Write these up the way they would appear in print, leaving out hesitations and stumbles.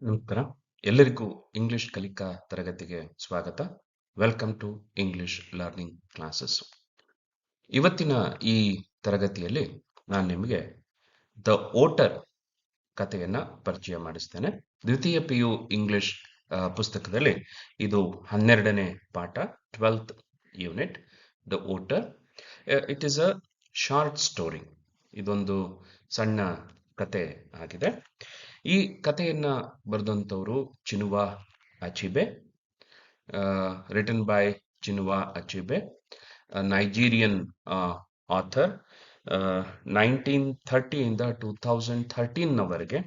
ನಮಸ್ಕಾರ. ಎಲ್ಲರಿಗೂ ಇಂಗ್ಲಿಷ್ ಕಲಿಕಾ ತರಗತಿಗೆ ಸ್ವಾಗತ. Welcome to English learning classes. ಇವತ್ತಿನ ಈ ತರಗತಿಯಲ್ಲಿ ನಾನು ನಿಮಗೆ ದ ಓಟರ್ ಕಥೆಯನ್ನ ಪರಿಚಯ ಮಾಡಿಸ್ತೇನೆ. ದ್ವಿತೀಯ PU ಇಂಗ್ಲಿಷ್ ಪುಸ್ತಕದಲ್ಲಿ ಇದು 12ನೇ ಪಾಠ, 12th unit, the voter. It is a short story. ಇದೊಂದು ಸಣ್ಣ ಕತೆ ಆಗಿದೆ. ಈ ಕಥೆಯನ್ನ ಬರೆದಂಥವರು Chinua Achebe, written by Chinua Achebe, Nigerian author. 1930 2013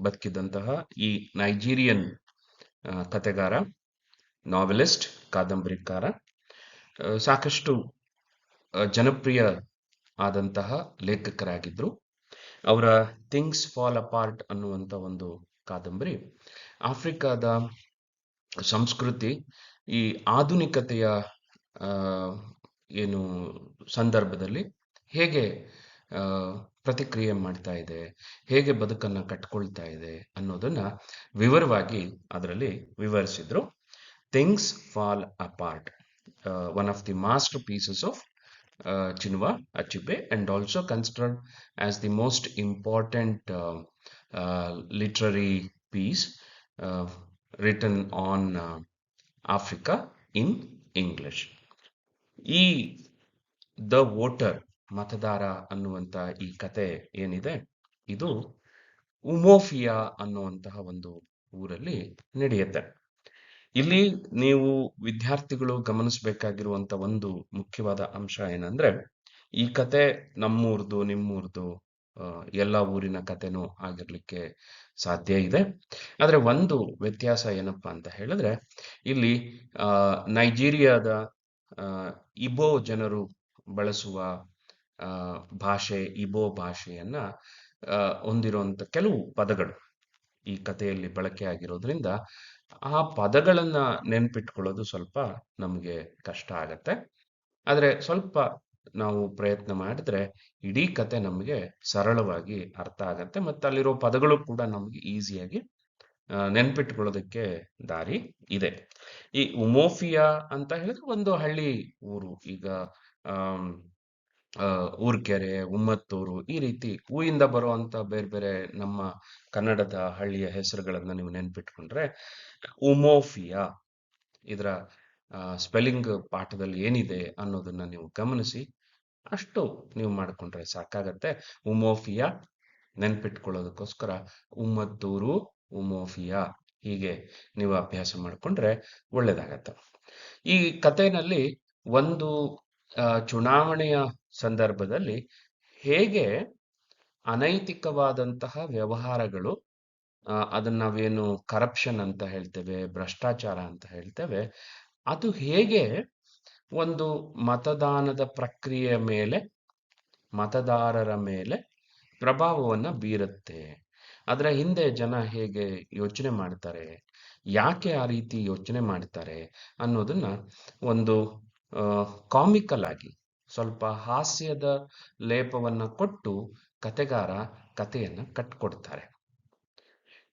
ಬದುಕಿದಂತಹ ಈ ನೈಜೀರಿಯನ್ ಕತೆಗಾರ, ನಾವೆಲಿಸ್ಟ್, ಕಾದಂಬರಿಕಾರ, ಸಾಕಷ್ಟು ಜನಪ್ರಿಯ ಆದಂತಹ ಲೇಖಕರಾಗಿದ್ರು. ಅವರ ಥಿಂಗ್ಸ್ ಫಾಲ್ ಅಪಾರ್ಟ್ ಅನ್ನುವಂಥ ಒಂದು ಕಾದಂಬರಿ ಆಫ್ರಿಕಾದ ಸಂಸ್ಕೃತಿ ಈ ಆಧುನಿಕತೆಯ ಏನು ಸಂದರ್ಭದಲ್ಲಿ ಹೇಗೆ ಪ್ರತಿಕ್ರಿಯೆ ಮಾಡ್ತಾ ಇದೆ, ಹೇಗೆ ಬದುಕನ್ನು ಕಟ್ಕೊಳ್ತಾ ಇದೆ ಅನ್ನೋದನ್ನ ವಿವರವಾಗಿ ಅದರಲ್ಲಿ ವಿವರಿಸಿದ್ರು. Things fall apart, one of the master pieces of Chinua Achebe, and also considered as the most important literary piece written on Africa in English. ಈ ದ ವೋಟರ್, ಮತದಾರ ಅನ್ನುವಂಥ ಈ ಕತೆ ಏನಿದೆ, ಇದು ಉಮೋಫಿಯಾ ಅನ್ನುವಂತಹ ಒಂದು ಊರಲ್ಲಿ ನಡೆಯುತ್ತೆ. ಇಲ್ಲಿ ನೀವು ವಿದ್ಯಾರ್ಥಿಗಳು ಗಮನಿಸಬೇಕಾಗಿರುವಂತ ಒಂದು ಮುಖ್ಯವಾದ ಅಂಶ ಏನಂದ್ರೆ, ಈ ಕತೆ ನಮ್ಮೂರ್ದು ನಿಮ್ಮೂರ್ದು ಎಲ್ಲ ಊರಿನ ಕತೆನೂ ಆಗಿರ್ಲಿಕ್ಕೆ ಸಾಧ್ಯ ಇದೆ. ಆದ್ರೆ ಒಂದು ವ್ಯತ್ಯಾಸ ಏನಪ್ಪಾ ಅಂತ ಹೇಳಿದ್ರೆ, ಇಲ್ಲಿ ನೈಜೀರಿಯಾದ ಇಬೋ ಜನರು ಬಳಸುವ ಭಾಷೆ, ಇಬೋ ಭಾಷೆಯನ್ನ ಹೊಂದಿರುವಂತ ಕೆಲವು ಪದಗಳು ಈ ಕಥೆಯಲ್ಲಿ ಬಳಕೆ ಆಗಿರೋದ್ರಿಂದ ಆ ಪದಗಳನ್ನ ನೆನ್ಪಿಟ್ಕೊಳ್ಳೋದು ಸ್ವಲ್ಪ ನಮಗೆ ಕಷ್ಟ ಆಗತ್ತೆ. ಆದ್ರೆ ಸ್ವಲ್ಪ ನಾವು ಪ್ರಯತ್ನ ಮಾಡಿದ್ರೆ ಇಡೀ ಕತೆ ನಮಗೆ ಸರಳವಾಗಿ ಅರ್ಥ ಆಗತ್ತೆ, ಮತ್ತೆ ಅಲ್ಲಿರೋ ಪದಗಳು ಕೂಡ ನಮಗೆ ಈಸಿಯಾಗಿ ನೆನ್ಪಿಟ್ಕೊಳ್ಳೋದಕ್ಕೆ ದಾರಿ ಇದೆ. ಈ ಉಮೋಫಿಯಾ ಅಂತ ಹೇಳಿದ್ರೆ ಒಂದು ಹಳ್ಳಿ ಊರು. ಈಗ ಊರ್ಕೆರೆ, ಉಮ್ಮತ್ತೂರು, ಈ ರೀತಿ ಊರಿಂದ ಬರುವಂತ ಬೇರೆ ಬೇರೆ ನಮ್ಮ ಕನ್ನಡದ ಹಳ್ಳಿಯ ಹೆಸರುಗಳನ್ನ ನೀವು ನೆನ್ಪಿಟ್ಕೊಂಡ್ರೆ ಉಮೋಫಿಯಾ ಇದರ ಸ್ಪೆಲ್ಲಿಂಗ್ ಪಾಠದಲ್ಲಿ ಏನಿದೆ ಅನ್ನೋದನ್ನ ನೀವು ಗಮನಿಸಿ ಅಷ್ಟು ನೀವು ಮಾಡ್ಕೊಂಡ್ರೆ ಸಾಕಾಗತ್ತೆ. ಉಮೋಫಿಯಾ ನೆನ್ಪಿಟ್ಕೊಳ್ಳೋದಕ್ಕೋಸ್ಕರ ಉಮ್ಮತ್ತೂರು, ಉಮೋಫಿಯಾ, ಹೀಗೆ ನೀವು ಅಭ್ಯಾಸ ಮಾಡ್ಕೊಂಡ್ರೆ ಒಳ್ಳೇದಾಗತ್ತೆ. ಈ ಕಥೆನಲ್ಲಿ ಒಂದು ಚುನಾವಣೆಯ ಸಂದರ್ಭದಲ್ಲಿ ಹೇಗೆ ಅನೈತಿಕವಾದಂತಹ ವ್ಯವಹಾರಗಳು, ಅದನ್ನ ನಾವೇನು ಕರಪ್ಷನ್ ಅಂತ ಹೇಳ್ತೇವೆ, ಭ್ರಷ್ಟಾಚಾರ ಅಂತ ಹೇಳ್ತೇವೆ, ಅದು ಹೇಗೆ ಒಂದು ಮತದಾನದ ಪ್ರಕ್ರಿಯೆಯ ಮೇಲೆ, ಮತದಾರರ ಮೇಲೆ ಪ್ರಭಾವವನ್ನ ಬೀರುತ್ತೆ, ಅದರ ಹಿಂದೆ ಜನ ಹೇಗೆ ಯೋಚನೆ ಮಾಡ್ತಾರೆ, ಯಾಕೆ ಆ ರೀತಿ ಯೋಚನೆ ಮಾಡ್ತಾರೆ ಅನ್ನೋದನ್ನ ಒಂದು ಕಾಮಿಕಲ್ ಆಗಿ, ಸ್ವಲ್ಪ ಹಾಸ್ಯದ ಲೇಪವನ್ನ ಕೊಟ್ಟು ಕತೆಗಾರ ಕಥೆಯನ್ನ ಕಟ್ಕೊಡ್ತಾರೆ.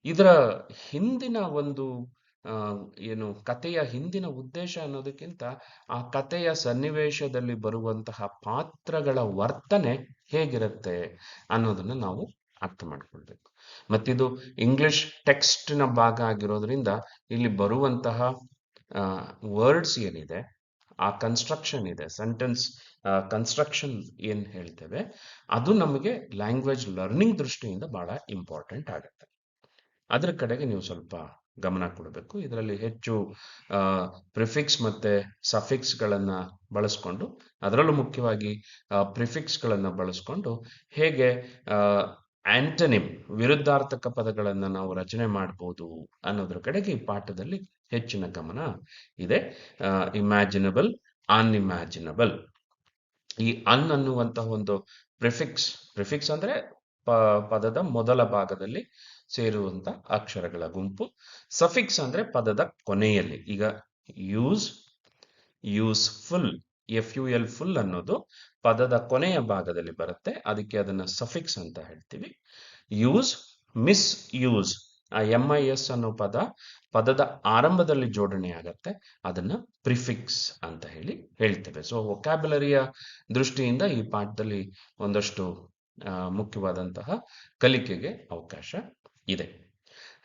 ಇದರ ಹಿಂದಿನ ಒಂದು ಏನು ಕಥೆಯ ಹಿಂದಿನ ಉದ್ದೇಶ ಅನ್ನೋದಕ್ಕಿಂತ ಆ ಕಥೆಯ ಸನ್ನಿವೇಶದಲ್ಲಿ ಬರುವಂತಹ ಪಾತ್ರಗಳ ವರ್ತನೆ ಹೇಗಿರುತ್ತೆ ಅನ್ನೋದನ್ನ ನಾವು ಅರ್ಥ ಮಾಡ್ಕೊಳ್ಬೇಕು. ಮತ್ತಿದು ಇಂಗ್ಲಿಷ್ ಟೆಕ್ಸ್ಟ್ನ ಭಾಗ ಆಗಿರೋದ್ರಿಂದ ಇಲ್ಲಿ ಬರುವಂತಹ ವರ್ಡ್ಸ್ ಏನಿದೆ, ಆ ಕನ್ಸ್ಟ್ರಕ್ಷನ್ ಇದೆ, ಸೆಂಟೆನ್ಸ್ ಕನ್ಸ್ಟ್ರಕ್ಷನ್ ಏನ್ ಹೇಳ್ತೇವೆ, ಅದು ನಮಗೆ ಲ್ಯಾಂಗ್ವೇಜ್ ಲರ್ನಿಂಗ್ ದೃಷ್ಟಿಯಿಂದ ಬಹಳ ಇಂಪಾರ್ಟೆಂಟ್ ಆಗುತ್ತೆ. ಅದರ ಕಡೆಗೆ ನೀವು ಸ್ವಲ್ಪ ಗಮನ ಕೊಡಬೇಕು. ಇದರಲ್ಲಿ ಹೆಚ್ಚು ಪ್ರಿಫಿಕ್ಸ್ ಮತ್ತೆ ಸಫಿಕ್ಸ್ ಗಳನ್ನ ಬಳಸ್ಕೊಂಡು, ಅದರಲ್ಲೂ ಮುಖ್ಯವಾಗಿ ಪ್ರಿಫಿಕ್ಸ್ ಗಳನ್ನ ಬಳಸ್ಕೊಂಡು ಹೇಗೆ ಆಂಟನಿಮ್, ವಿರುದ್ಧಾರ್ಥಕ ಪದಗಳನ್ನ ನಾವು ರಚನೆ ಮಾಡಬಹುದು ಅನ್ನೋದ್ರ ಕಡೆಗೆ ಈ ಪಾಠದಲ್ಲಿ ಹೆಚ್ಚಿನ ಗಮನ ಇದೆ. ಇಮ್ಯಾಜಿನಬಲ್, ಅನ್ಇಮ್ಯಾಜಿನಬಲ್. ಈ ಅನ್ ಅನ್ನುವಂತಹ ಒಂದು ಪ್ರಿಫಿಕ್ಸ್ ಅಂದ್ರೆ ಪದದ ಮೊದಲ ಭಾಗದಲ್ಲಿ ಸೇರುವಂತ ಅಕ್ಷರಗಳ ಗುಂಪು. ಸಫಿಕ್ಸ್ ಅಂದ್ರೆ ಪದದ ಕೊನೆಯಲ್ಲಿ. ಈಗ ಯೂಸ್ಫುಲ್, FUL ಫುಲ್ ಅನ್ನೋದು ಪದದ ಕೊನೆಯ ಭಾಗದಲ್ಲಿ ಬರುತ್ತೆ, ಅದಕ್ಕೆ ಅದನ್ನ ಸಫಿಕ್ಸ್ ಅಂತ ಹೇಳ್ತೀವಿ. ಯೂಸ್, ಮಿಸ್ಯೂಸ್ ಆ MIS ಅನ್ನೋ ಪದದ ಆರಂಭದಲ್ಲಿ ಜೋಡಣೆ ಆಗತ್ತೆ. ಅದನ್ನ ಪ್ರಿಫಿಕ್ಸ್ ಅಂತ ಹೇಳ್ತೇವೆ. ಸೊ ವೊಕ್ಯಾಬ್ಯುಲರಿಯ ದೃಷ್ಟಿಯಿಂದ ಈ ಪಾಠದಲ್ಲಿ ಒಂದಷ್ಟು ಮುಖ್ಯವಾದಂತಹ ಕಲಿಕೆಗೆ ಅವಕಾಶ ಇದೆ.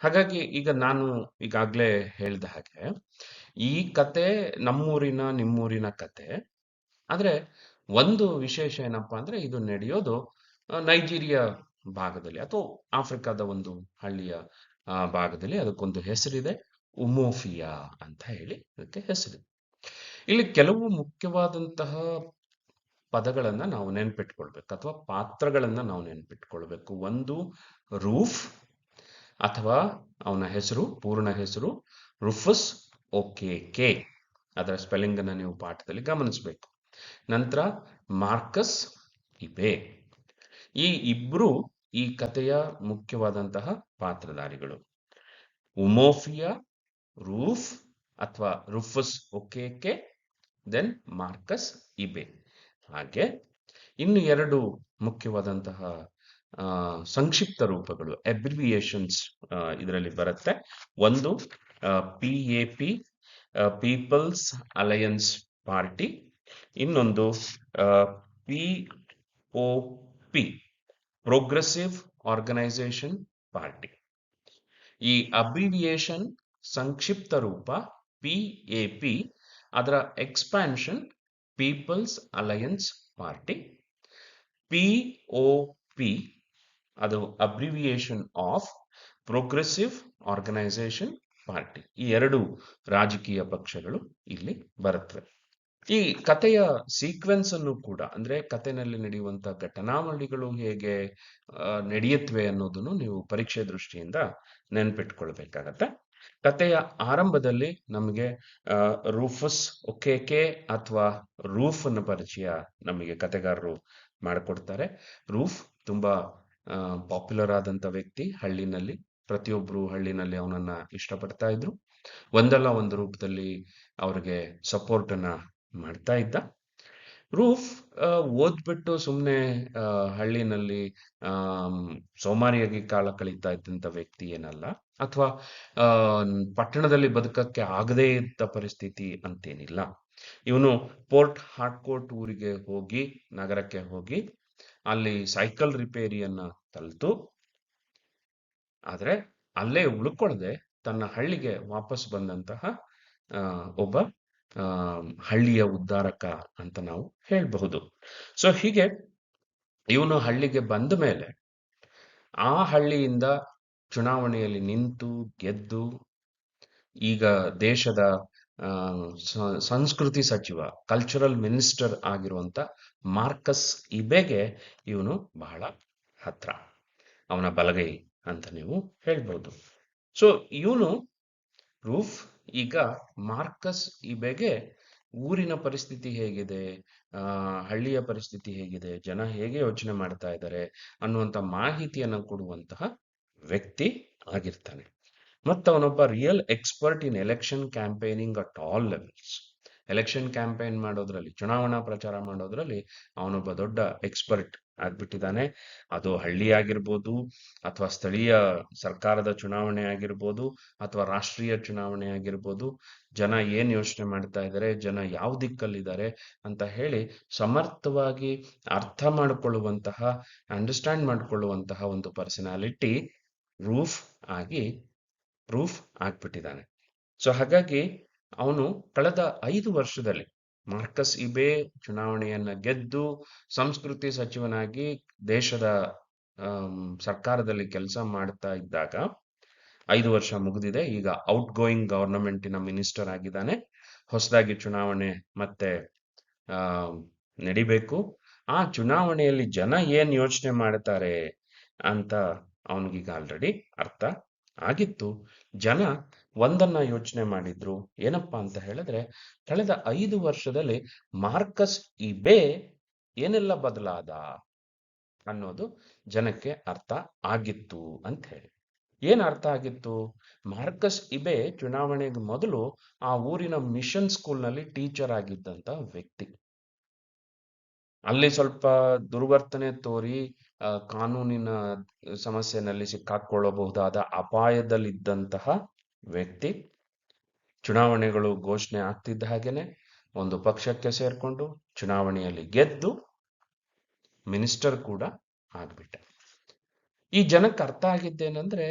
ಹಾಗಾಗಿ ಈಗ ನಾನು ಈಗಾಗಲೇ ಹೇಳಿದ ಹಾಗೆ ಈ ಕತೆ ನಮ್ಮೂರಿನ ನಿಮ್ಮೂರಿನ ಕತೆ. ಆದ್ರೆ ಒಂದು ವಿಶೇಷ ಏನಪ್ಪಾ ಅಂದ್ರೆ ಇದು ನಡೆಯೋದು ನೈಜೀರಿಯಾ ಭಾಗದಲ್ಲಿ ಅಥವಾ ಆಫ್ರಿಕಾದ ಒಂದು ಹಳ್ಳಿಯ ಭಾಗದಲ್ಲಿ. ಅದಕ್ಕೊಂದು ಹೆಸರಿದೆ, ಉಮೋಫಿಯಾ ಅಂತ ಅದಕ್ಕೆ ಹೆಸರಿದೆ. ಇಲ್ಲಿ ಕೆಲವು ಮುಖ್ಯವಾದಂತಹ ಪದಗಳನ್ನ ನಾವು ನೆನ್ಪಿಟ್ಕೊಳ್ಬೇಕು ಅಥವಾ ಪಾತ್ರಗಳನ್ನ ನಾವು ನೆನ್ಪಿಟ್ಕೊಳ್ಬೇಕು. ಒಂದು ರೂಫ್ ಅಥವಾ ಅವನ ಹೆಸರು, ಪೂರ್ಣ ಹೆಸರು ರುಫಸ್ ಒಕೆಕೆ. ಅದರ ಸ್ಪೆಲ್ಲಿಂಗ್ ಅನ್ನ ನೀವು ಪಾಠದಲ್ಲಿ ಗಮನಿಸಬೇಕು. ನಂತರ ಮಾರ್ಕಸ್ ಇಬೆ. ಈ ಇಬ್ರು ಈ ಕಥೆಯ ಮುಖ್ಯವಾದಂತಹ ಪಾತ್ರಧಾರಿಗಳು. ಉಮೋಫಿಯಾ, ರೂಫ್ ಅಥವಾ ರುಫಸ್ ಒಕೆಕೆ, ದೆನ್ ಮಾರ್ಕಸ್ ಇಬೆ. ಹಾಗೆ ಇನ್ನು ಎರಡು ಮುಖ್ಯವಾದಂತಹ ಸಂಕ್ಷಿಪ್ತ ರೂಪಗಳು, ಅಬ್ರಿವಿಯೇಷನ್ಸ್ ಇದರಲ್ಲಿ ಬರುತ್ತೆ. ಒಂದು PAP, ಪೀಪಲ್ಸ್ ಅಲಯನ್ಸ್ ಪಾರ್ಟಿ. ಇನ್ನೊಂದು POP, ಪ್ರೋಗ್ರೆಸಿವ್ ಆರ್ಗನೈಸೇಷನ್ ಪಾರ್ಟಿ. ಈ ಅಬ್ರಿವಿಯೇಷನ್ ಸಂಕ್ಷಿಪ್ತ ರೂಪ PAP, ಅದರ expansion people's alliance party. POP ಅದು abbreviation of progressive organisation party. ಈ ಎರಡು ರಾಜಕೀಯ ಪಕ್ಷಗಳು ಇಲ್ಲಿ ಬರುತ್ತವೆ. ಈ ಕಥೆಯ ಸೀಕ್ವೆನ್ಸ್ ಅನ್ನು ಕೂಡ, ಅಂದ್ರೆ ಕಥೆನಲ್ಲಿ ನಡೆಯುವಂತ ಘಟನಾವಳಿಗಳು ಹೇಗೆ ನಡೆಯುತ್ತವೆ ಅನ್ನೋದನ್ನು ನೀವು ಪರೀಕ್ಷೆ ದೃಷ್ಟಿಯಿಂದ ನೆನ್ಪಿಟ್ಕೊಳ್ಬೇಕಾಗತ್ತೆ. ಕಥೆಯ ಆರಂಭದಲ್ಲಿ ನಮಗೆ ರೂಫಸ್ ಒಕೆಕೆ ಅಥವಾ ರೂಫ್ ಅನ್ನ ಪರಿಚಯ ನಮಗೆ ಕಥೆಗಾರರು ಮಾಡಿಕೊಡ್ತಾರೆ. ರೂಫ್ ತುಂಬಾ ಪಾಪ್ಯುಲರ್ ಆದಂತ ವ್ಯಕ್ತಿ ಹಳ್ಳಿನಲ್ಲಿ. ಪ್ರತಿಯೊಬ್ರು ಹಳ್ಳಿನಲ್ಲಿ ಅವನನ್ನ ಇಷ್ಟಪಡ್ತಾ ಇದ್ರು. ಒಂದಲ್ಲ ಒಂದು ರೂಪದಲ್ಲಿ ಅವ್ರಿಗೆ ಸಪೋರ್ಟ್ ಅನ್ನ ಮಾಡ್ತಾ ಇದ್ದ. ರೂಫ್ ಓದ್ಬಿಟ್ಟು ಸುಮ್ಮನೆ ಹಳ್ಳಿನಲ್ಲಿ ಸೋಮಾರಿಯಾಗಿ ಕಾಲ ಕಳೀತಾ ಇದ್ದಂತ ವ್ಯಕ್ತಿ ಏನಲ್ಲ, ಅಥವಾ ಪಟ್ಟಣದಲ್ಲಿ ಬದುಕಕ್ಕೆ ಆಗದೇ ಇದ್ದ ಪರಿಸ್ಥಿತಿ ಅಂತೇನಿಲ್ಲ. ಇವನು ಪೋರ್ಟ್ ಹಾರ್ಟ್ಕೋರ್ಟ್ ಊರಿಗೆ ಹೋಗಿ, ನಗರಕ್ಕೆ ಹೋಗಿ ಅಲ್ಲಿ ಸೈಕಲ್ ರಿಪೇರಿಯನ್ನ ಕಲಿತು, ಆದ್ರೆ ಅಲ್ಲೇ ಉಳ್ಕೊಳ್ಳದೆ ತನ್ನ ಹಳ್ಳಿಗೆ ವಾಪಸ್ ಬಂದಂತಹ ಒಬ್ಬ ಹಳ್ಳಿಯ ಉದ್ಧಾರಕ ಅಂತ ನಾವು ಹೇಳಬಹುದು. ಸೊ ಹೀಗೆ ಇವನು ಹಳ್ಳಿಗೆ ಬಂದ ಮೇಲೆ ಆ ಹಳ್ಳಿಯಿಂದ ಚುನಾವಣೆಯಲ್ಲಿ ನಿಂತು ಗೆದ್ದು ಈಗ ದೇಶದ ಸಂಸ್ಕೃತಿ ಸಚಿವ, ಕಲ್ಚರಲ್ ಮಿನಿಸ್ಟರ್ ಆಗಿರುವಂತ ಮಾರ್ಕಸ್ ಇಬೆಗೆ ಇವನು ಬಹಳ ಹತ್ರ, ಅವನ ಬಲಗೈ ಅಂತ ನೀವು ಹೇಳ್ಬಹುದು. ಸೊ ಇವನು ರೂಫ್ ಈಗ ಮಾರ್ಕಸ್ ಇಬೆಗೆ ಊರಿನ ಪರಿಸ್ಥಿತಿ ಹೇಗಿದೆ, ಹಳ್ಳಿಯ ಪರಿಸ್ಥಿತಿ ಹೇಗಿದೆ, ಜನ ಹೇಗೆ ಯೋಚನೆ ಮಾಡ್ತಾ ಇದ್ದಾರೆ ಅನ್ನುವಂಥ ಮಾಹಿತಿಯನ್ನು ಕೊಡುವಂತಹ ವ್ಯಕ್ತಿ ಆಗಿರ್ತಾನೆ. ಮತ್ತು ಅವನೊಬ್ಬ real expert in election campaigning at all levels. Election campaign ಮಾಡೋದ್ರಲ್ಲಿ, ಚುನಾವಣಾ ಪ್ರಚಾರ ಮಾಡೋದ್ರಲ್ಲಿ ಅವನೊಬ್ಬ ದೊಡ್ಡ ಎಕ್ಸ್ಪರ್ಟ್ ಆಗ್ಬಿಟ್ಟಿದ್ದಾನೆ. ಅದು ಹಳ್ಳಿ ಆಗಿರ್ಬೋದು, ಅಥವಾ ಸ್ಥಳೀಯ ಸರ್ಕಾರದ ಚುನಾವಣೆ ಆಗಿರ್ಬೋದು, ಅಥವಾ ರಾಷ್ಟ್ರೀಯ ಚುನಾವಣೆ ಆಗಿರ್ಬೋದು. ಜನ ಏನ್ ಯೋಚನೆ ಮಾಡ್ತಾ ಇದ್ದಾರೆ, ಜನ ಯಾವ ದಿಕ್ಕಲ್ಲಿದ್ದಾರೆ ಅಂತ ಹೇಳಿ ಸಮರ್ಥವಾಗಿ ಅರ್ಥ ಮಾಡಿಕೊಳ್ಳುವಂತಹ, ಅಂಡರ್ಸ್ಟ್ಯಾಂಡ್ ಮಾಡಿಕೊಳ್ಳುವಂತಹ ಒಂದು ಪರ್ಸನಾಲಿಟಿ ರೂಫ್ ಆಗ್ಬಿಟ್ಟಿದ್ದಾನೆ. ಸೊ ಹಾಗಾಗಿ ಅವನು ಕಳೆದ 5 ವರ್ಷದಲ್ಲಿ ಮಾರ್ಕಸ್ ಇಬೆ ಚುನಾವಣೆಯನ್ನ ಗೆದ್ದು ಸಂಸ್ಕೃತಿ ಸಚಿವನಾಗಿ ದೇಶದ ಸರ್ಕಾರದಲ್ಲಿ ಕೆಲಸ ಮಾಡ್ತಾ ಇದ್ದಾಗ, 5 ವರ್ಷ ಮುಗಿದಿದೆ. ಈಗ ಔಟ್ ಗೋಯಿಂಗ್ ಗವರ್ನಮೆಂಟಿನ ಮಿನಿಸ್ಟರ್ ಆಗಿದ್ದಾನೆ. ಹೊಸದಾಗಿ ಚುನಾವಣೆ ಮತ್ತೆ ನಡಿಬೇಕು. ಆ ಚುನಾವಣೆಯಲ್ಲಿ ಜನ ಏನ್ ಯೋಚನೆ ಮಾಡ್ತಾರೆ ಅಂತ ಅವನಿಗೀಗ ಆಲ್ರೆಡಿ ಅರ್ಥ ಆಗಿತ್ತು. ಜನ ಒಂದನ್ನ ಯೋಚನೆ ಮಾಡಿದ್ರು, ಏನಪ್ಪಾ ಅಂತ ಹೇಳಿದ್ರೆ, ಕಳೆದ 5 ವರ್ಷದಲ್ಲಿ ಮಾರ್ಕಸ್ ಇಬೆ ಏನೆಲ್ಲ ಬದಲಾದ ಅನ್ನೋದು ಜನಕ್ಕೆ ಅರ್ಥ ಆಗಿತ್ತು ಅಂತ ಹೇಳಿ. ಏನ್ ಅರ್ಥ ಆಗಿತ್ತು? ಮಾರ್ಕಸ್ ಇಬೆ ಚುನಾವಣೆಗೆ ಮೊದಲು ಆ ಊರಿನ ಮಿಷನ್ ಸ್ಕೂಲ್ನಲ್ಲಿ ಟೀಚರ್ ಆಗಿದ್ದಂತ ವ್ಯಕ್ತಿ. ಅಲ್ಲಿ ಸ್ವಲ್ಪ ದುರ್ವರ್ತನೆ ತೋರಿ ಕಾನೂನಿನ ಸಮಸ್ಯೆನಲ್ಲಿ ಸಿಕ್ಕಾಕೊಳ್ಳಬಹುದಾದ ಅಪಾಯದಲ್ಲಿದ್ದಂತಹ ವ್ಯಕ್ತಿ ಚುನಾವಣೆಗಳು ಘೋಷಣೆ ಆಗ್ತಿದ್ದ ಹಾಗೇನೆ ಒಂದು ಪಕ್ಷಕ್ಕೆ ಸೇರ್ಕೊಂಡು ಚುನಾವಣೆಯಲ್ಲಿ ಗೆದ್ದು ಮಿನಿಸ್ಟರ್ ಕೂಡ ಆಗ್ಬಿಟ್ಟ. ಈ ಜನಕ್ಕೆ ಅರ್ಥ ಆಗಿದ್ದೇನೆಂದ್ರೆ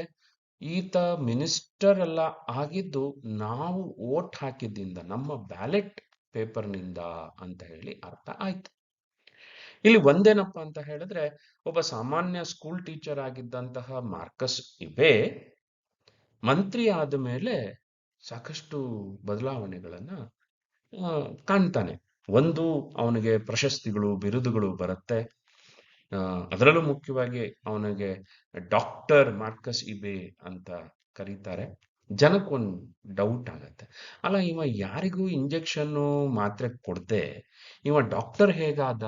ಈತ ಮಿನಿಸ್ಟರ್ ಎಲ್ಲ ಆಗಿದ್ದು ನಾವು ವೋಟ್ ಹಾಕಿದ್ದಿಂದ, ನಮ್ಮ ಬ್ಯಾಲೆಟ್ ಪೇಪರ್ನಿಂದ ಅಂತ ಹೇಳಿ ಅರ್ಥ ಆಯ್ತು. ಇಲ್ಲಿ ಒಂದೇನಪ್ಪ ಅಂತ ಹೇಳಿದ್ರೆ, ಒಬ್ಬ ಸಾಮಾನ್ಯ ಸ್ಕೂಲ್ ಟೀಚರ್ ಆಗಿದ್ದಂತಹ ಮಾರ್ಕಸ್ ಇಬೆ ಮಂತ್ರಿ ಆದ ಮೇಲೆ ಸಾಕಷ್ಟು ಬದಲಾವಣೆಗಳನ್ನ ಕಾಣ್ತಾನೆ. ಒಂದು, ಅವನಿಗೆ ಪ್ರಶಸ್ತಿಗಳು, ಬಿರುದುಗಳು ಬರುತ್ತೆ. ಅದರಲ್ಲೂ ಮುಖ್ಯವಾಗಿ ಅವನಿಗೆ ಡಾಕ್ಟರ್ ಮಾರ್ಕಸ್ ಇಬೆ ಅಂತ ಕರೀತಾರೆ. ಜನಕ್ಕೊಂದು ಡೌಟ್ ಆಗತ್ತೆ, ಅಲ್ಲ ಇವ ಯಾರಿಗೂ ಇಂಜೆಕ್ಷನ್ನು ಮಾತ್ರೆ ಕೊಡದೆ ಇವ ಡಾಕ್ಟರ್ ಹೇಗಾದ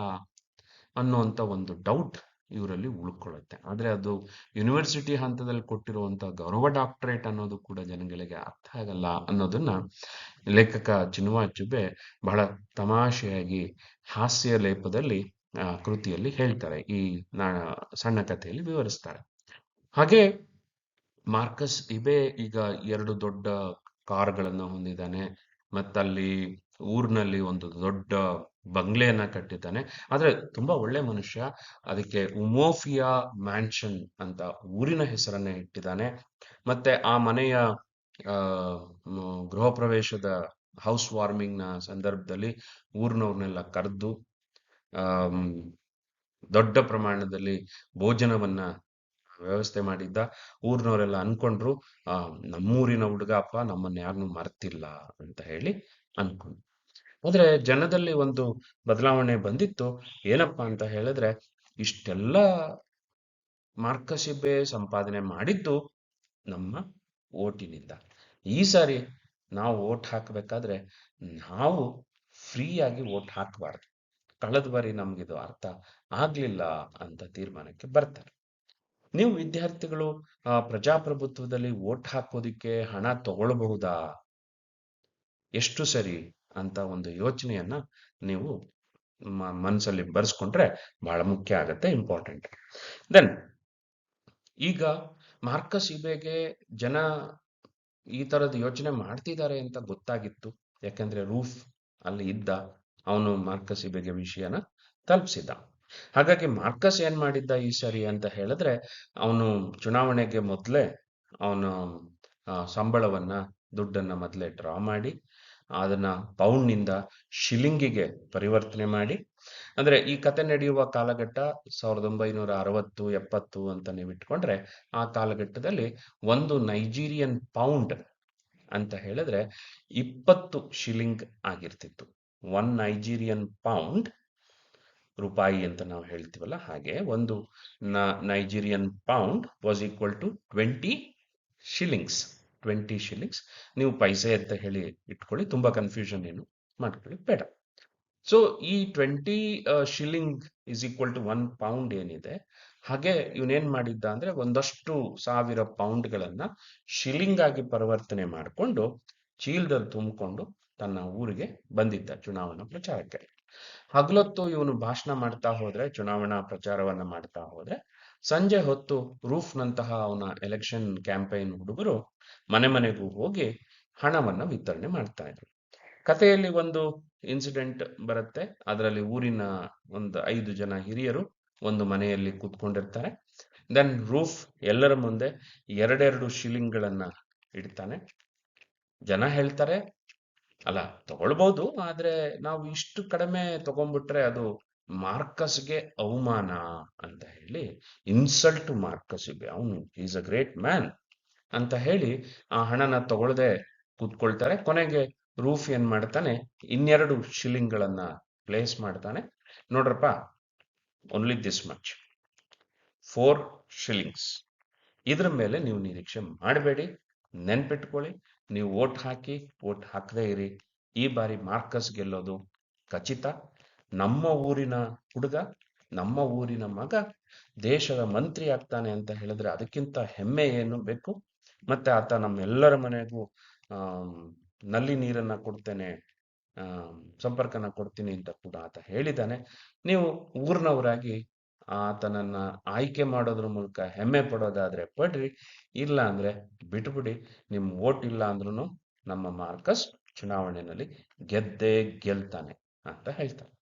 ಅನ್ನುವಂಥ ಒಂದು ಡೌಟ್ ಇವರಲ್ಲಿ ಉಳ್ಕೊಳ್ಳುತ್ತೆ. ಆದರೆ ಅದು ಯೂನಿವರ್ಸಿಟಿ ಹಂತದಲ್ಲಿ ಕೊಟ್ಟಿರುವಂಥ ಗೌರವ ಡಾಕ್ಟರೇಟ್ ಅನ್ನೋದು ಕೂಡ ಜನಗಳಿಗೆ ಅರ್ಥ ಆಗಲ್ಲ ಅನ್ನೋದನ್ನ ಲೇಖಕ ಚಿನ್ನುವ ಅಚ್ಚುಬೆ ಬಹಳ ತಮಾಷೆಯಾಗಿ ಹಾಸ್ಯ ಲೇಪದಲ್ಲಿ ಕೃತಿಯಲ್ಲಿ ಹೇಳ್ತಾರೆ, ಈ ಸಣ್ಣ ಕಥೆಯಲ್ಲಿ ವಿವರಿಸ್ತಾರೆ. ಹಾಗೆ ಮಾರ್ಕಸ್ ಇಬೆ ಈಗ 2 ದೊಡ್ಡ ಕಾರುಗಳನ್ನು ಹೊಂದಿದ್ದಾನೆ, ಮತ್ತಲ್ಲಿ ಊರಿನಲ್ಲಿ ಒಂದು ದೊಡ್ಡ ಬಂಗ್ಲೆಯನ್ನ ಕಟ್ಟಿದ್ದಾನೆ. ಆದ್ರೆ ತುಂಬಾ ಒಳ್ಳೆ ಮನುಷ್ಯ. ಅದಕ್ಕೆ ಉಮೋಫಿಯಾ ಮ್ಯಾನ್ಷನ್ ಅಂತ ಊರಿನ ಹೆಸರನ್ನೇ ಇಟ್ಟಿದ್ದಾನೆ. ಮತ್ತೆ ಆ ಮನೆಯ ಗೃಹ ಪ್ರವೇಶದ ಹೌಸ್ ವಾರ್ಮಿಂಗ್ ನ ಸಂದರ್ಭದಲ್ಲಿ ಊರಿನವ್ರನ್ನೆಲ್ಲ ಕರೆದು ದೊಡ್ಡ ಪ್ರಮಾಣದಲ್ಲಿ ಭೋಜನವನ್ನ ವ್ಯವಸ್ಥೆ ಮಾಡಿದ್ದ. ಊರಿನವರೆಲ್ಲ ಅನ್ಕೊಂಡ್ರು, ನಮ್ಮೂರಿನ ಹುಡುಗಪ್ಪ, ನಮ್ಮನ್ನ ಯಾರನ್ನು ಮರ್ತಿಲ್ಲ ಅಂತ ಹೇಳಿ ಅನ್ಕೊಂಡ್ರು. ಆದ್ರೆ ಜನದಲ್ಲಿ ಒಂದು ಬದಲಾವಣೆ ಬಂದಿತ್ತು. ಏನಪ್ಪಾ ಅಂತ ಹೇಳಿದ್ರೆ, ಇಷ್ಟೆಲ್ಲ ಮಾರ್ಕಸ್ ಇಬೆ ಸಂಪಾದನೆ ಮಾಡಿದ್ದು ನಮ್ಮ ಓಟಿನಿಂದ. ಈ ಸಾರಿ ನಾವು ಓಟ್ ಹಾಕಬೇಕಾದ್ರೆ ನಾವು ಫ್ರೀಯಾಗಿ ಓಟ್ ಹಾಕಬಾರ್ದು. ಕಳೆದ ಬಾರಿ ನಮ್ಗಿದು ಅರ್ಥ ಆಗ್ಲಿಲ್ಲ ಅಂತ ತೀರ್ಮಾನಕ್ಕೆ ಬರ್ತಾರೆ. ನೀವು ವಿದ್ಯಾರ್ಥಿಗಳು ಪ್ರಜಾಪ್ರಭುತ್ವದಲ್ಲಿ ಓಟ್ ಹಾಕೋದಿಕ್ಕೆ ಹಣ ತಗೊಳ್ಬಹುದಾ, ಎಷ್ಟು ಸರಿ ಅಂತ ಒಂದು ಯೋಚನೆಯನ್ನ ನೀವು ಮನಸ್ಸಲ್ಲಿ ಬರ್ಸ್ಕೊಂಡ್ರೆ ಬಹಳ ಮುಖ್ಯ ಆಗತ್ತೆ, ಇಂಪಾರ್ಟೆಂಟ್. ದೆನ್ ಈಗ ಮಾರ್ಕಸ್ ಇಬೆಗೆ ಜನ ಈ ತರದ ಯೋಚನೆ ಮಾಡ್ತಿದ್ದಾರೆ ಅಂತ ಗೊತ್ತಾಗಿತ್ತು. ಯಾಕಂದ್ರೆ ರೂಫ್ ಅಲ್ಲಿ ಇದ್ದ, ಅವನು ಮಾರ್ಕಸ್ ಇಬೆಗೆ ವಿಷಯನ ತಲುಪಿಸಿದ. ಹಾಗಾಗಿ ಮಾರ್ಕಸ್ ಏನ್ ಮಾಡಿದ್ದ ಈ ಸರಿ ಅಂತ ಹೇಳಿದ್ರೆ, ಅವನು ಚುನಾವಣೆಗೆ ಮೊದಲೇ ಅವನು ಸಂಬಳವನ್ನ, ದುಡ್ಡನ್ನ ಮೊದಲೇ ಡ್ರಾ ಮಾಡಿ ಅದನ್ನ ಪೌಂಡ್ನಿಂದ ಶಿಲಿಂಗಿಗೆ ಪರಿವರ್ತನೆ ಮಾಡಿ, ಅಂದ್ರೆ ಈ ಕತೆ ನಡೆಯುವ ಕಾಲಘಟ್ಟ 1960, 70 ಅಂತ ನೀವು ಇಟ್ಕೊಂಡ್ರೆ, ಆ ಕಾಲಘಟ್ಟದಲ್ಲಿ ಒಂದು ನೈಜೀರಿಯನ್ ಪೌಂಡ್ ಅಂತ ಹೇಳಿದ್ರೆ 20 ಶಿಲಿಂಗ್ ಆಗಿರ್ತಿತ್ತು. 1 ನೈಜೀರಿಯನ್ ಪೌಂಡ್, ರೂಪಾಯಿ ಅಂತ ನಾವು ಹೇಳ್ತೀವಲ್ಲ ಹಾಗೆ, ಒಂದು Nigerian pound was equal to 20 shillings. 20 shillings. ನೀವು ಪೈಸೆ ಅಂತ ಹೇಳಿ ಇಟ್ಕೊಳ್ಳಿ, ತುಂಬಾ ಕನ್ಫ್ಯೂಷನ್ ಏನು ಮಾಡ್ಕೊಳ್ಳಿ ಬೇಡ. ಸೊ ಈ 20 shilling is equal to 1 pound ಏನಿದೆ, ಹಾಗೆ ಇವನೇನ್ ಮಾಡಿದ್ದ ಅಂದ್ರೆ ಒಂದಷ್ಟು 1000 ಪೌಂಡ್ಗಳನ್ನ ಶಿಲಿಂಗ್ ಆಗಿ ಪರಿವರ್ತನೆ ಮಾಡಿಕೊಂಡು ಚೀಲದಲ್ಲಿ ತುಂಬಿಕೊಂಡು ತನ್ನ ಊರಿಗೆ ಬಂದಿದ್ದ ಚುನಾವಣಾ ಪ್ರಚಾರಕ್ಕೆ. ಹಗಲೊತ್ತು ಇವನು ಭಾಷಣ ಮಾಡ್ತಾ ಹೋದ್ರೆ, ಚುನಾವಣಾ ಪ್ರಚಾರವನ್ನ ಮಾಡ್ತಾ ಹೋದ್ರೆ, ಸಂಜೆ ಹೊತ್ತು ರೂಫ್ನಂತಹ ಅವನ ಎಲೆಕ್ಷನ್ ಕ್ಯಾಂಪೈನ್ ಹುಡುಗರು ಮನೆ ಮನೆಗೂ ಹೋಗಿ ಹಣವನ್ನ ವಿತರಣೆ ಮಾಡ್ತಾ ಇದ್ರು. ಕಥೆಯಲ್ಲಿ ಒಂದು ಇನ್ಸಿಡೆಂಟ್ ಬರುತ್ತೆ. ಅದರಲ್ಲಿ ಊರಿನ ಒಂದು 5 ಜನ ಹಿರಿಯರು ಒಂದು ಮನೆಯಲ್ಲಿ ಕೂತ್ಕೊಂಡಿರ್ತಾರೆ. ದೆನ್ ರೂಫ್ ಎಲ್ಲರ ಮುಂದೆ 2 ಶಿಲಿಂಗ್ಗಳನ್ನ ಇಡ್ತಾನೆ. ಜನ ಹೇಳ್ತಾರೆ, ಅಲ್ಲ ತಗೊಳ್ಬಹುದು, ಆದ್ರೆ ನಾವು ಇಷ್ಟು ಕಡಿಮೆ ತಗೊಂಡ್ಬಿಟ್ರೆ ಅದು ಮಾರ್ಕಸ್ಗೆ ಅವಮಾನ ಅಂತ ಹೇಳಿ, ಇನ್ಸಲ್ಟ್ ಟು ಮಾರ್ಕಸ್ ಇಬೆ, ಅವನು ಈಸ್ ಅ ಗ್ರೇಟ್ ಮ್ಯಾನ್ ಅಂತ ಹೇಳಿ ಆ ಹಣನ ತಗೊಳ್ದೆ ಕೂತ್ಕೊಳ್ತಾರೆ. ಕೊನೆಗೆ ರೂಫ್ ಏನ್ ಮಾಡ್ತಾನೆ, 2 ಶಿಲಿಂಗ್ಗಳನ್ನ ಪ್ಲೇಸ್ ಮಾಡ್ತಾನೆ. ನೋಡ್ರಪ್ಪ, ಓನ್ಲಿ ದಿಸ್ ಮಚ್, 4 ಶಿಲಿಂಗ್ಸ್. ಇದ್ರ ಮೇಲೆ ನೀವು ನಿರೀಕ್ಷೆ ಮಾಡಬೇಡಿ. ನೆನ್ಪಿಟ್ಕೊಳ್ಳಿ, ನೀವು ವೋಟ್ ಹಾಕಿ, ವೋಟ್ ಹಾಕದೇ ಇರಿ. ಈ ಬಾರಿ ಮಾರ್ಕಸ್ ಗೆಲ್ಲೋದು ಖಚಿತ. ನಮ್ಮ ಊರಿನ ಹುಡುಗ, ನಮ್ಮ ಊರಿನ ಮಗ ದೇಶದ ಮಂತ್ರಿ ಆಗ್ತಾನೆ ಅಂತ ಹೇಳಿದ್ರೆ ಅದಕ್ಕಿಂತ ಹೆಮ್ಮೆ ಏನು ಬೇಕು? ಮತ್ತೆ ಆತ ನಮ್ಮೆಲ್ಲರ ಮನೆಗೂ ನಲ್ಲಿ ನೀರನ್ನ ಕೊಡ್ತೇನೆ, ಸಂಪರ್ಕನ ಕೊಡ್ತೀನಿ ಅಂತ ಕೂಡ ಆತ ಹೇಳಿದ್ದಾನೆ. ನೀವು ಊರಿನವರಾಗಿ ಆತನನ್ನ ಆಯ್ಕೆ ಮಾಡೋದ್ರ ಮೂಲಕ ಹೆಮ್ಮೆ ಪಡೋದಾದ್ರೆ ಪಡ್ರಿ, ಇಲ್ಲ ಅಂದ್ರೆ ಬಿಟ್ಬಿಡಿ. ನಿಮ್ ವೋಟ್ ಇಲ್ಲ ಅಂದ್ರೂ ನಮ್ಮ ಮಾರ್ಕಸ್ ಚುನಾವಣೆಯಲ್ಲಿ ಗೆದ್ದೇ ಗೆಲ್ತಾನೆ ಅಂತ ಹೇಳ್ತಾರೆ.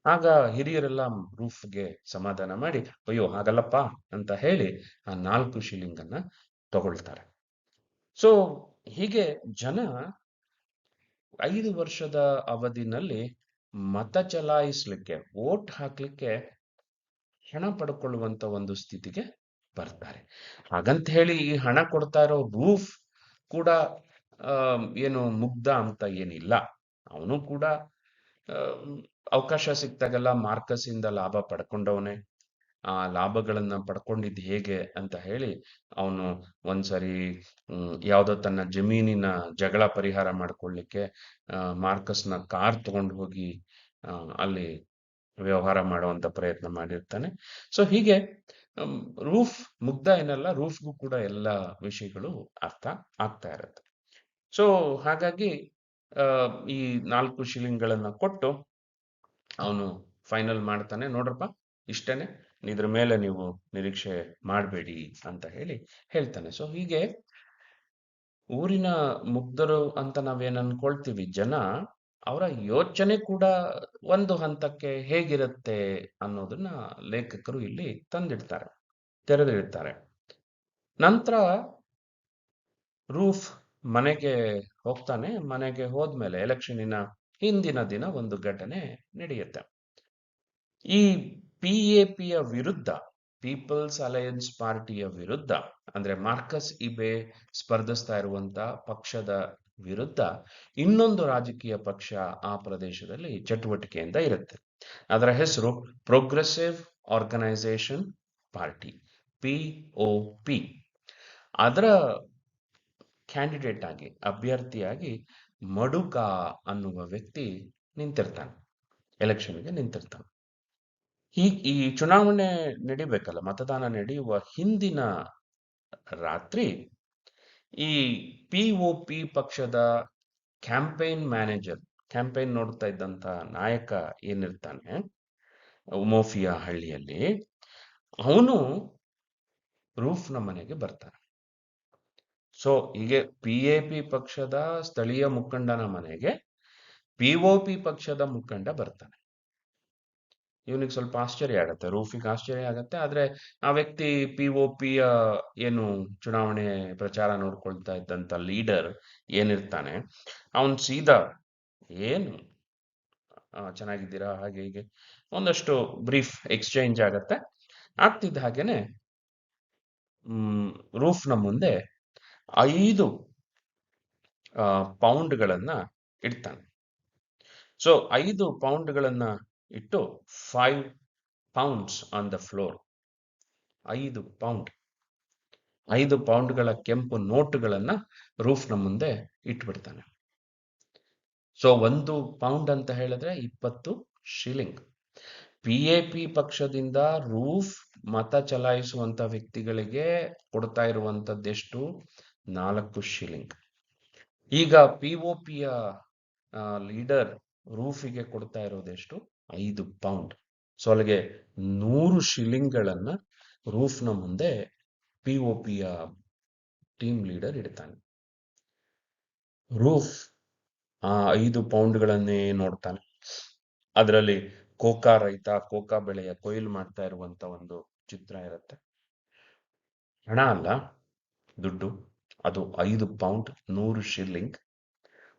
ಆಗ ಹಿರಿಯರೆಲ್ಲ ರೂಫ್ಗೆ ಸಮಾಧಾನ ಮಾಡಿ, ಅಯ್ಯೋ ಹಾಗಲ್ಲಪ್ಪ ಅಂತ ಹೇಳಿ ಆ 4 ಶಿಲಿಂಗ್ ಅನ್ನ ತಗೊಳ್ತಾರೆ. ಸೊ ಹೀಗೆ ಜನ 5 ವರ್ಷದ ಅವಧಿನಲ್ಲಿ ಮತ ಚಲಾಯಿಸ್ಲಿಕ್ಕೆ, ವೋಟ್ ಹಾಕ್ಲಿಕ್ಕೆ ಹಣ ಪಡ್ಕೊಳ್ಳುವಂತ ಒಂದು ಸ್ಥಿತಿಗೆ ಬರ್ತಾರೆ. ಹಾಗಂತ ಹೇಳಿ ಈ ಹಣ ಕೊಡ್ತಾ ಇರೋ ರೂಫ್ ಕೂಡ ಏನು ಮುಗ್ಧ ಅಂತ ಏನಿಲ್ಲ. ಅವನು ಕೂಡ ಅವಕಾಶ ಸಿಕ್ತಾಗೆಲ್ಲ ಮಾರ್ಕಸ್ ಇಂದ ಲಾಭ ಪಡ್ಕೊಂಡವನೇ. ಆ ಲಾಭಗಳನ್ನ ಪಡ್ಕೊಂಡಿದ್ದು ಹೇಗೆ ಅಂತ ಹೇಳಿ ಅವನು ಒಂದ್ಸರಿ ಯಾವುದೋ ತನ್ನ ಜಮೀನಿನ ಜಗಳ ಪರಿಹಾರ ಮಾಡ್ಕೊಳ್ಳಿಕ್ಕೆ ಮಾರ್ಕಸ್ನ ಕಾರ್ ತಗೊಂಡು ಹೋಗಿ ಅಲ್ಲಿ ವ್ಯವಹಾರ ಮಾಡುವಂತ ಪ್ರಯತ್ನ ಮಾಡಿರ್ತಾನೆ. ಸೊ ಹೀಗೆ ರೂಫ್ ಮುಗ್ಧ ಏನಲ್ಲ, ರೂಫ್ಗೂ ಕೂಡ ಎಲ್ಲ ವಿಷಯಗಳು ಅರ್ಥ ಆಗ್ತಾ ಇರುತ್ತೆ. ಸೊ ಹಾಗಾಗಿ ಈ 4 ಶಿಲಿಂಗ್ಗಳನ್ನ ಕೊಟ್ಟು ಅವನು ಫೈನಲ್ ಮಾಡ್ತಾನೆ, ನೋಡ್ರಪ್ಪ ಇಷ್ಟೇನೆ, ಇದ್ರ ಮೇಲೆ ನೀವು ನಿರೀಕ್ಷೆ ಮಾಡಬೇಡಿ ಅಂತ ಹೇಳಿ ಹೇಳ್ತಾನೆ. ಸೊ ಹೀಗೆ ಊರಿನ ಮುಗ್ಧರು ಅಂತ ನಾವೇನ್ ಅನ್ಕೊಳ್ತೀವಿ ಜನ, ಅವರ ಯೋಚನೆ ಕೂಡ ಒಂದು ಹಂತಕ್ಕೆ ಹೇಗಿರುತ್ತೆ ಅನ್ನೋದನ್ನ ಲೇಖಕರು ಇಲ್ಲಿ ತಂದಿಡ್ತಾರೆ, ತೆರೆದಿಡ್ತಾರೆ. ನಂತರ ರೂಫ್ ಮನೆಗೆ ಹೋಗ್ತಾನೆ. ಮನೆಗೆ ಹೋದ್ಮೇಲೆ ಎಲೆಕ್ಷನ್ನಿನ ಹಿಂದಿನ ದಿನ ಒಂದು ಘಟನೆ ನಡೆಯುತ್ತೆ. ಈ PAPಯ ವಿರುದ್ಧ, ಪೀಪಲ್ಸ್ ಅಲಯನ್ಸ್ ಪಾರ್ಟಿಯ ವಿರುದ್ಧ, ಅಂದ್ರೆ ಮಾರ್ಕಸ್ ಇಬೆ ಸ್ಪರ್ಧಿಸ್ತಾ ಇರುವಂತ ಪಕ್ಷದ ವಿರುದ್ಧ ಇನ್ನೊಂದು ರಾಜಕೀಯ ಪಕ್ಷ ಆ ಪ್ರದೇಶದಲ್ಲಿ ಚಟುವಟಿಕೆಯಿಂದ ಇರುತ್ತೆ. ಅದರ ಹೆಸರು ಪ್ರೋಗ್ರೆಸಿವ್ ಆರ್ಗನೈಸೇಷನ್ ಪಾರ್ಟಿ, POP. ಅದರ ಕ್ಯಾಂಡಿಡೇಟ್ ಆಗಿ, ಅಭ್ಯರ್ಥಿಯಾಗಿ ಮಡುಕ ಅನ್ನುವ ವ್ಯಕ್ತಿ ನಿಂತಿರ್ತಾನೆ, ಎಲೆಕ್ಷನ್ಗೆ ನಿಂತಿರ್ತಾನೆ. ಈ ಚುನಾವಣೆ ನಡಿಬೇಕಲ್ಲ, ಮತದಾನ ನಡೆಯುವ ಹಿಂದಿನ ರಾತ್ರಿ ಈ POP ಪಕ್ಷದ ಕ್ಯಾಂಪೇನ್ ಮ್ಯಾನೇಜರ್, ಕ್ಯಾಂಪೇನ್ ನೋಡ್ತಾ ಇದ್ದಂತ ನಾಯಕ ಏನಿರ್ತಾನೆ ಉಮೋಫಿಯಾ ಹಳ್ಳಿಯಲ್ಲಿ, ಅವನು ರೂಫ್ನ ಮನೆಗೆ ಬರ್ತಾನೆ. ಸೊ ಹೀಗೆ PAP ಪಕ್ಷದ ಸ್ಥಳೀಯ ಮುಖಂಡನ ಮನೆಗೆ POP ಪಕ್ಷದ ಮುಖಂಡ ಬರ್ತಾನೆ. ಇವನಿಗೆ ಸ್ವಲ್ಪ ಆಶ್ಚರ್ಯ ಆಗತ್ತೆ, ರೂಫಿಗೆ ಆಶ್ಚರ್ಯ ಆಗತ್ತೆ. ಆದ್ರೆ ಆ ವ್ಯಕ್ತಿ POPಯ ಏನು ಚುನಾವಣೆ ಪ್ರಚಾರ ನೋಡ್ಕೊಳ್ತಾ ಇದ್ದಂತ ಲೀಡರ್ ಏನಿರ್ತಾನೆ, ಅವನ್ ಸೀದಾ ಏನು ಚೆನ್ನಾಗಿದ್ದೀರಾ ಹಾಗೆ ಹೀಗೆ ಒಂದಷ್ಟು ಬ್ರೀಫ್ ಎಕ್ಸ್ಚೇಂಜ್ ಆಗತ್ತೆ. ಆಗ್ತಿದ್ದ ಹಾಗೇನೆ ರೂಫ್ನ ಮುಂದೆ 5 ಪೌಂಡ್ಗಳನ್ನ ಇಡ್ತಾನೆ. ಸೊ 5 ಪೌಂಡ್ಗಳನ್ನ ಇಟ್ಟು 5 pounds on the floor. 5 pound, 5 ಪೌಂಡ್ಗಳ ಕೆಂಪು ನೋಟುಗಳನ್ನ ರೂಫ್ನ ಮುಂದೆ ಇಟ್ಬಿಡ್ತಾನೆ. ಸೊ 1 ಪೌಂಡ್ ಅಂತ ಹೇಳಿದ್ರೆ 20 ಶಿಲಿಂಗ್. PAP ಪಕ್ಷದಿಂದ ರೂಫ್ ಮತ ಚಲಾಯಿಸುವಂತ ವ್ಯಕ್ತಿಗಳಿಗೆ ಕೊಡ್ತಾ ಇರುವಂತದ್ದೆಷ್ಟು? 4 ಶಿಲಿಂಗ್. ಈಗ POPಯ ಲೀಡರ್ ರೂಫಿಗೆ ಕೊಡ್ತಾ ಇರೋದೆಷ್ಟು? 5 ಪೌಂಡ್. ಸೊ ಅಲ್ಲಿಗೆ 100 ಶಿಲಿಂಗ್ಗಳನ್ನ ರೂಫ್ನ ಮುಂದೆ POPಯ ಟೀಮ್ ಲೀಡರ್ ಇಡ್ತಾನೆ. ರೂಫ್ ಆ 5 ಪೌಂಡ್ಗಳನ್ನೇ ನೋಡ್ತಾನೆ. ಅದರಲ್ಲಿ ಕೋಕಾ ರೈತ, ಕೋಕಾ ಬೆಳೆಯ ಕೊಯ್ಲು ಮಾಡ್ತಾ ಇರುವಂತ ಒಂದು ಚಿತ್ರ ಇರುತ್ತೆ. ಹಣ ಅಲ್ಲ, ದುಡ್ಡು. ಅದು 5 ಪೌಂಡ್ 100 ಶಿಲ್ಲಿಂಗ್.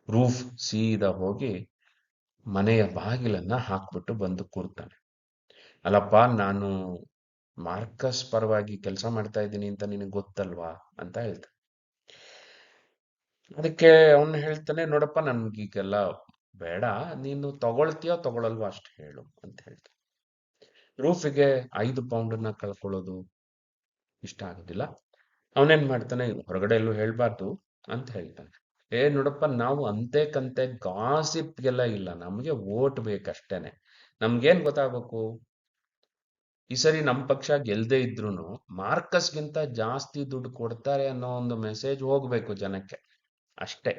ರೂಫ್ ಸೀದಾ ಹೋಗಿ ಮನೆಯ ಬಾಗಿಲನ್ನ ಹಾಕ್ಬಿಟ್ಟು ಬಂದು ಕೂರ್ತಾನೆ. ಅಲ್ಲಪ್ಪ, ನಾನು ಮಾರ್ಕಸ್ ಪರವಾಗಿ ಕೆಲಸ ಮಾಡ್ತಾ ಇದ್ದೀನಿ ಅಂತ ನಿನಗೆ ಗೊತ್ತಲ್ವಾ ಅಂತ ಹೇಳ್ತಾನೆ. ಅದಕ್ಕೆ ಅವನು ಹೇಳ್ತಾನೆ, ನೋಡಪ್ಪ ನನ್ಗೀಗೆಲ್ಲ ಬೇಡ, ನೀನು ತಗೊಳ್ತೀಯೋ ತಗೊಳಲ್ವಾ ಅಷ್ಟು ಹೇಳು ಅಂತ ಹೇಳ್ತಾನೆ. ರೂಫಿಗೆ 5 ಪೌಂಡನ್ನ ಕಳ್ಕೊಳ್ಳೋದು ಇಷ್ಟ ಆಗೋದಿಲ್ಲ. ಅವನೇನ್ ಮಾಡ್ತಾನೆ, ಹೊರಗಡೆ ಎಲ್ಲೂ ಹೇಳ್ಬಾರ್ದು ಅಂತ ಹೇಳ್ತಾನೆ. ನೋಡಪ್ಪ, ನಾವು ಅಂತೆ ಕಂತೆ ಗಾಸಿಪ್ಗೆಲ್ಲ ಇಲ್ಲ, ನಮ್ಗೆ ವೋಟ್ ಬೇಕಷ್ಟೇನೆ. ನಮ್ಗೇನ್ ಗೊತ್ತಾಗಬೇಕು, ಈ ಸರಿ ನಮ್ ಪಕ್ಷ ಗೆಲ್ದೇ ಇದ್ರೂನು ಮಾರ್ಕಸ್ಗಿಂತ ಜಾಸ್ತಿ ದುಡ್ಡು ಕೊಡ್ತಾರೆ ಅನ್ನೋ ಒಂದು ಮೆಸೇಜ್ ಹೋಗ್ಬೇಕು ಜನಕ್ಕೆ ಅಷ್ಟೇ.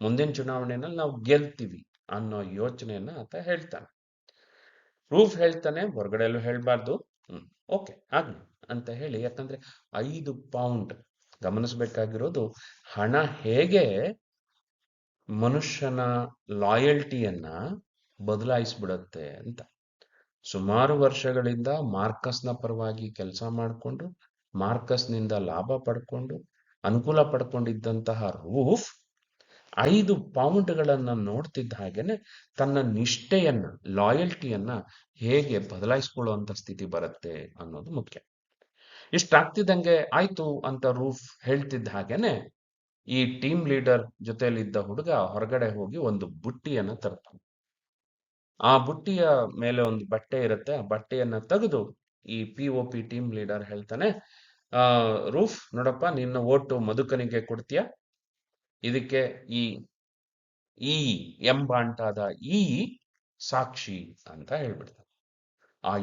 ಮುಂದಿನ ಚುನಾವಣೆಯಲ್ಲಿ ನಾವು ಗೆಲ್ತೀವಿ ಅನ್ನೋ ಯೋಚನೆಯನ್ನ ಆತ ಹೇಳ್ತಾನೆ. ರೂಫ್ ಹೇಳ್ತಾನೆ ಹೊರಗಡೆ ಎಲ್ಲೂ ಹೇಳ್ಬಾರ್ದು. ಓಕೆ ಆಗ್ಲಿ ಅಂತ ಹೇಳಿ, ಯಾಕಂದ್ರೆ 5 ಪೌಂಡ್, ಗಮನಿಸಬೇಕಾಗಿರೋದು ಹಣ ಹೇಗೆ ಮನುಷ್ಯನ ಲಾಯಲ್ಟಿಯನ್ನ ಬದಲಾಯಿಸ್ಬಿಡತ್ತೆ ಅಂತ. ಸುಮಾರು ವರ್ಷಗಳಿಂದ ಮಾರ್ಕಸ್ನ ಪರವಾಗಿ ಕೆಲಸ ಮಾಡಿಕೊಂಡು, ಮಾರ್ಕಸ್ನಿಂದ ಲಾಭ ಪಡ್ಕೊಂಡು, ಅನುಕೂಲ ಪಡ್ಕೊಂಡಿದ್ದಂತಹ ರೂಫ್ 5 ಪೌಂಡ್ಗಳನ್ನ ನೋಡ್ತಿದ್ದ ಹಾಗೇನೆ ತನ್ನ ನಿಷ್ಠೆಯನ್ನ, ಲಾಯಲ್ಟಿಯನ್ನ ಹೇಗೆ ಬದಲಾಯಿಸ್ಕೊಳ್ಳುವಂತ ಸ್ಥಿತಿ ಬರುತ್ತೆ ಅನ್ನೋದು ಮುಖ್ಯ. ಇಷ್ಟಾಗ್ತಿದ್ದಂಗೆ ಆಯ್ತು ಅಂತ ರೂಫ್ ಹೇಳ್ತಿದ್ದ ಹಾಗೇನೆ ಈ ಟೀಮ್ ಲೀಡರ್ ಜೊತೆಲಿದ್ದ ಹುಡುಗ ಹೊರಗಡೆ ಹೋಗಿ ಒಂದು ಬುಟ್ಟಿಯನ್ನ ತರ್ತಾನೆ. ಆ ಬುಟ್ಟಿಯ ಮೇಲೆ ಒಂದು ಬಟ್ಟೆ ಇರುತ್ತೆ. ಆ ಬಟ್ಟೆಯನ್ನ ತೆಗೆದು ಈ POP ಟೀಮ್ ಲೀಡರ್ ಹೇಳ್ತಾನೆ, ಆ ರೂಫ್ ನೋಡಪ್ಪ, ನಿನ್ನ ಓಟು ಮಧುಕನಿಗೆ ಕೊಡ್ತೀಯ, ಇದಕ್ಕೆ ಈ ಈ ಎಂಬಾಂಟಾದ ಈ ಸಾಕ್ಷಿ ಅಂತ ಹೇಳ್ಬಿಡ್ತಾನೆ. ಆ